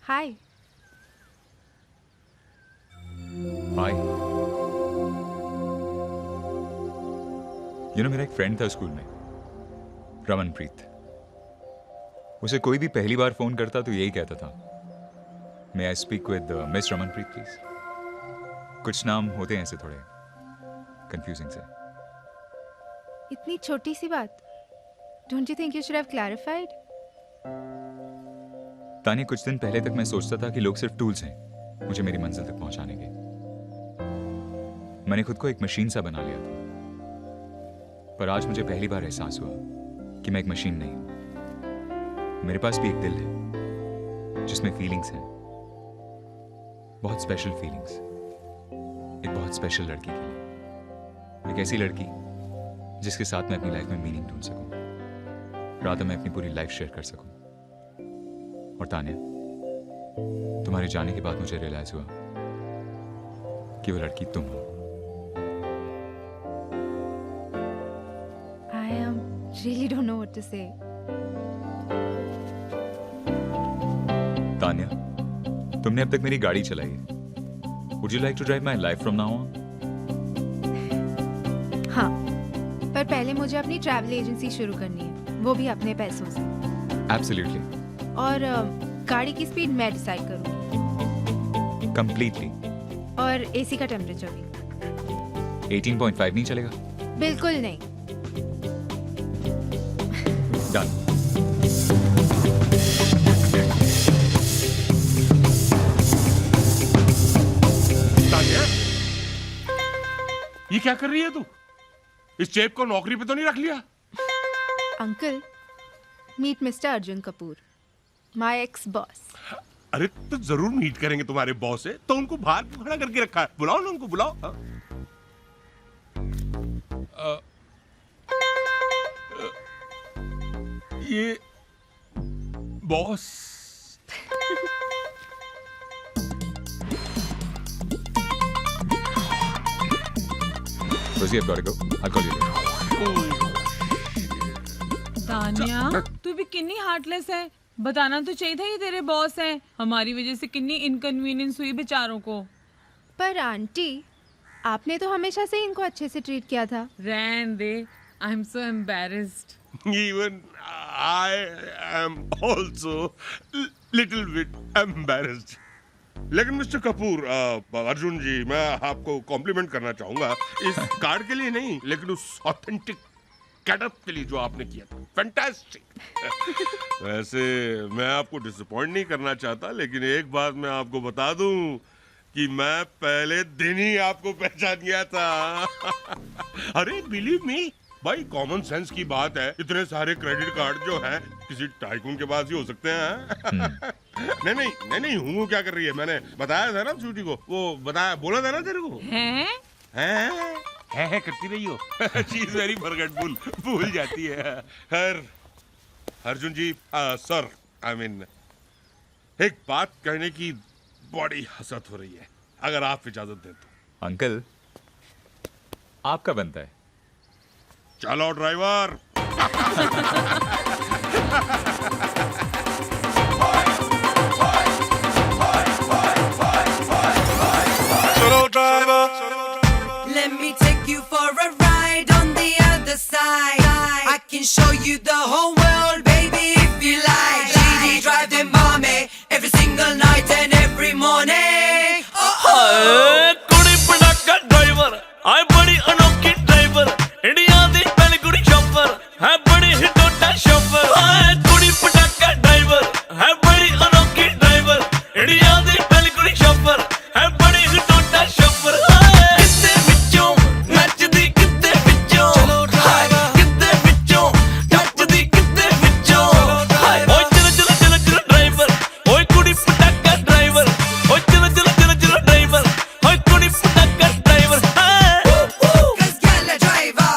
Hi. Hi. You know मेरा एक फ्रेंड था स्कूल में, रमनप्रीत। उसे कोई भी पहली बार फोन करता तो यही कहता था, may I speak with miss Ramanpreet please. कुछ नाम होते हैं ऐसे थोड़े कंफ्यूजिंग से। इतनी छोटी सी बात, don't you think you should have clarified? तानी, कुछ दिन पहले तक मैं सोचता था कि लोग सिर्फ टूल्स हैं मुझे मेरी मंजिल तक पहुंचाने के। मैंने खुद को एक मशीन सा बना लिया था, पर आज मुझे पहली बार एहसास हुआ कि मैं एक मशीन नहीं हूं। मेरे पास भी एक दिल है जिसमें फीलिंग्स हैं, बहुत स्पेशल फीलिंग्स। एक बहुत स्पेशल लड़की के लिए, एक ऐसी लड़की जिसके साथ मैं अपनी लाइफ में मीनिंग ढूंढ सकूं, रात में अपनी पूरी लाइफ शेयर कर सकूं। और तान्या, तुम्हारे जाने के बाद मुझे रियलाइज हुआ कि वो लड़की तुम हो। I really don't know what to say. Tanya, तुमने अब तक मेरी गाड़ी चलाई है। Would you like to drive my life from now on? हाँ, पर पहले मुझे अपनी ट्रैवल एजेंसी शुरू करनी है, वो भी अपने पैसों से। Absolutely. और गाड़ी की स्पीड मैं डिसाइड करूँ। Completely. और एसी का टेम्परेचर भी। 18.5 नहीं चलेगा? बिल्कुल नहीं। Done. तान्या, ये क्या कर रही है तू? इस चेप को नौकरी पे तो नहीं रख लिया? Uncle, meet mister Arjun Kapoor, my ex boss. अरे तो जरूर मीट करेंगे तुम्हारे बॉस से, तो उनको बाहर क्यों खड़ा करके रखा है? बुलाओ ना उनको, बुलाओ। ये boss Rosie, I've got to go. I'll call you later. Tanya, तू भी कितनी हार्टलेस है। बताना तो चाहिए था ये तेरे बॉस हैं। हमारी वजह से कितनी इनकन्वीनियंस हुई बेचारों को। पर आंटी, आपने तो हमेशा से इनको अच्छे से ट्रीट किया था। रहने दे, I am so embarrassed. Even I am also little bit embarrassed. लेकिन मिस्टर कपूर, अर्जुन जी, मैं आपको कॉम्प्लीमेंट करना चाहूंगा, इस कार्ड के लिए नहीं, लेकिन उस ऑथेंटिक गेटअप के लिए जो आपने किया था। फैंटास्टिक। वैसे मैं आपको डिसअपॉइंट नहीं करना चाहता, लेकिन एक बात मैं आपको बता दूं कि मैं पहले दिन ही आपको पहचान गया था। अरे बिलीव मी भाई, कॉमन सेंस की बात है, इतने सारे क्रेडिट कार्ड जो हैं किसी टाइकून के पास ही हो सकते हैं। नहीं हूँ क्या कर रही है, मैंने बताया था ना स्वीटी को, वो बताया बोला था ना तेरे को। है करती रही हो। शी इज वेरी फॉरगेटफुल, भूल जाती है। अर्जुन जी सर, आई मीन एक बात कहने की बड़ी हसरत हो रही है, अगर आप इजाजत दें तो। अंकल, आपका बनता है। चलो ड्राइवर। चलो driver. Let me take you for a ride on the other side. I can show you the whole world, baby, if you like. GD drive them mommy every single night and every morning. कुड़ी पटाका driver, आए बड़ी अनोखी driver, India दी पहली कुड़ी shopper, है बड़ी हिटोटा shopper. आए कुड़ी पटाका ड्राइवर, है बड़ी अनोखी ड्राइवर, इंडिया दी पहली कुड़ी शॉपर, है बड़ी हिटोटा शॉपर। कित्ते विचों नचदी, कित्ते विचों कित्ते विचों नचदी, कित्ते विचों। ओए चलो चलो चलो चलो ड्राइवर, ओए कुड़ी पटाका ड्राइवर, ओए चलो चलो चलो चलो ड्राइवर, ओए कुड़ी पटाका driver. Cause girl a driver,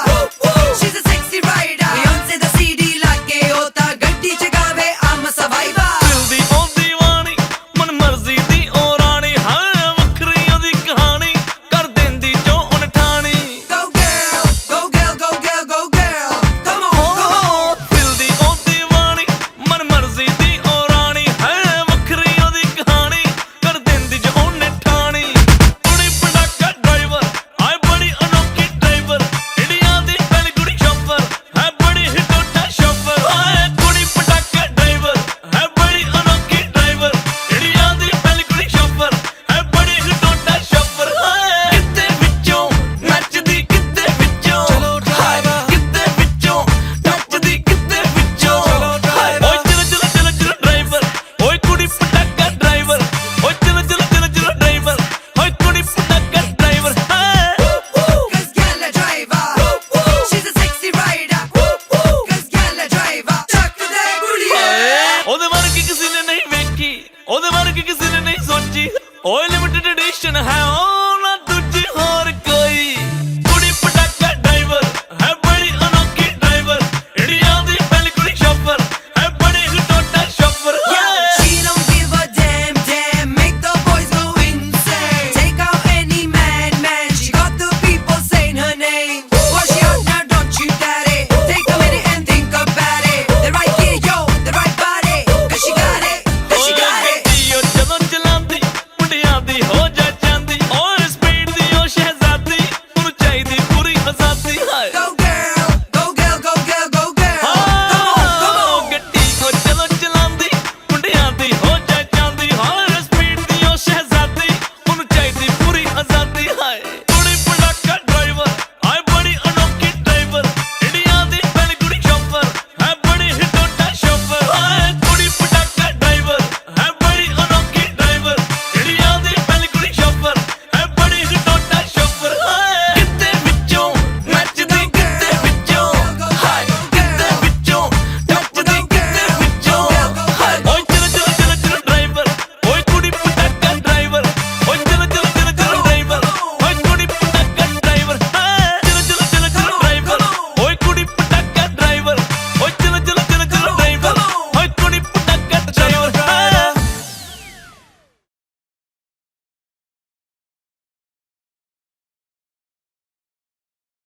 she's a sexy rider. Beyonce the CD लाके होता गड्डी चगावे, I'm a survivor. दिल दी ओ दीवानी, मन मर्जी दी ओ रानी, हाँ वखरी ओदी कहानी, कर देंदी जो उन ठानी। Go girl, go girl, go girl, go girl. Come on, go on. दिल दी ओ दीवानी, मन मर्जी दी ओ रानी, हाँ वखरी ओदी कहानी, कर देंदी जो उन ठानी। कुड़ी पटाका ड्राइवर, आए बड़ी अनोखी ड्राइवर, इंडिया दी पहली कुड़ी शॉपर, है बड़ी हिटोटा शॉपर। आए कुड़ी पटाका ड्राइवर, है बड़ी अनोखी ड्राइवर, इंडिया दी पहली कुड़ी शॉपर, है बड़ी हिटोटा शॉपर। कित्ते विचों नचदी, कित्ते विचों कित्ते विचों नचदी, कित्ते विचों। ओए चलो चलो चलो चलो ड्राइवर, ओए कुड़ी पटाका ड्राइवर, ओए चलो चलो चलो चलो ड्राइवर, ओए कुड़ी पटाका driver. Cause girl a driver, she's a sexy rider. Cause girl a driver, ਚੱਕ ਦੇ ਗੁੜੀਏ। ਉਹਦੇ ਵਰਗੀ ਕਿਸੇ ਨੇ ਨਹੀਂ ਵੇਖੀ, ਉਹਦੇ ਵਰਗੀ ਕਿਸੇ ਨੇ ਨਹੀਂ ਸੋਚੀ। ਓਏ ਲਿਮਿਟਡ ਐਡੀਸ਼ਨ ਹੈ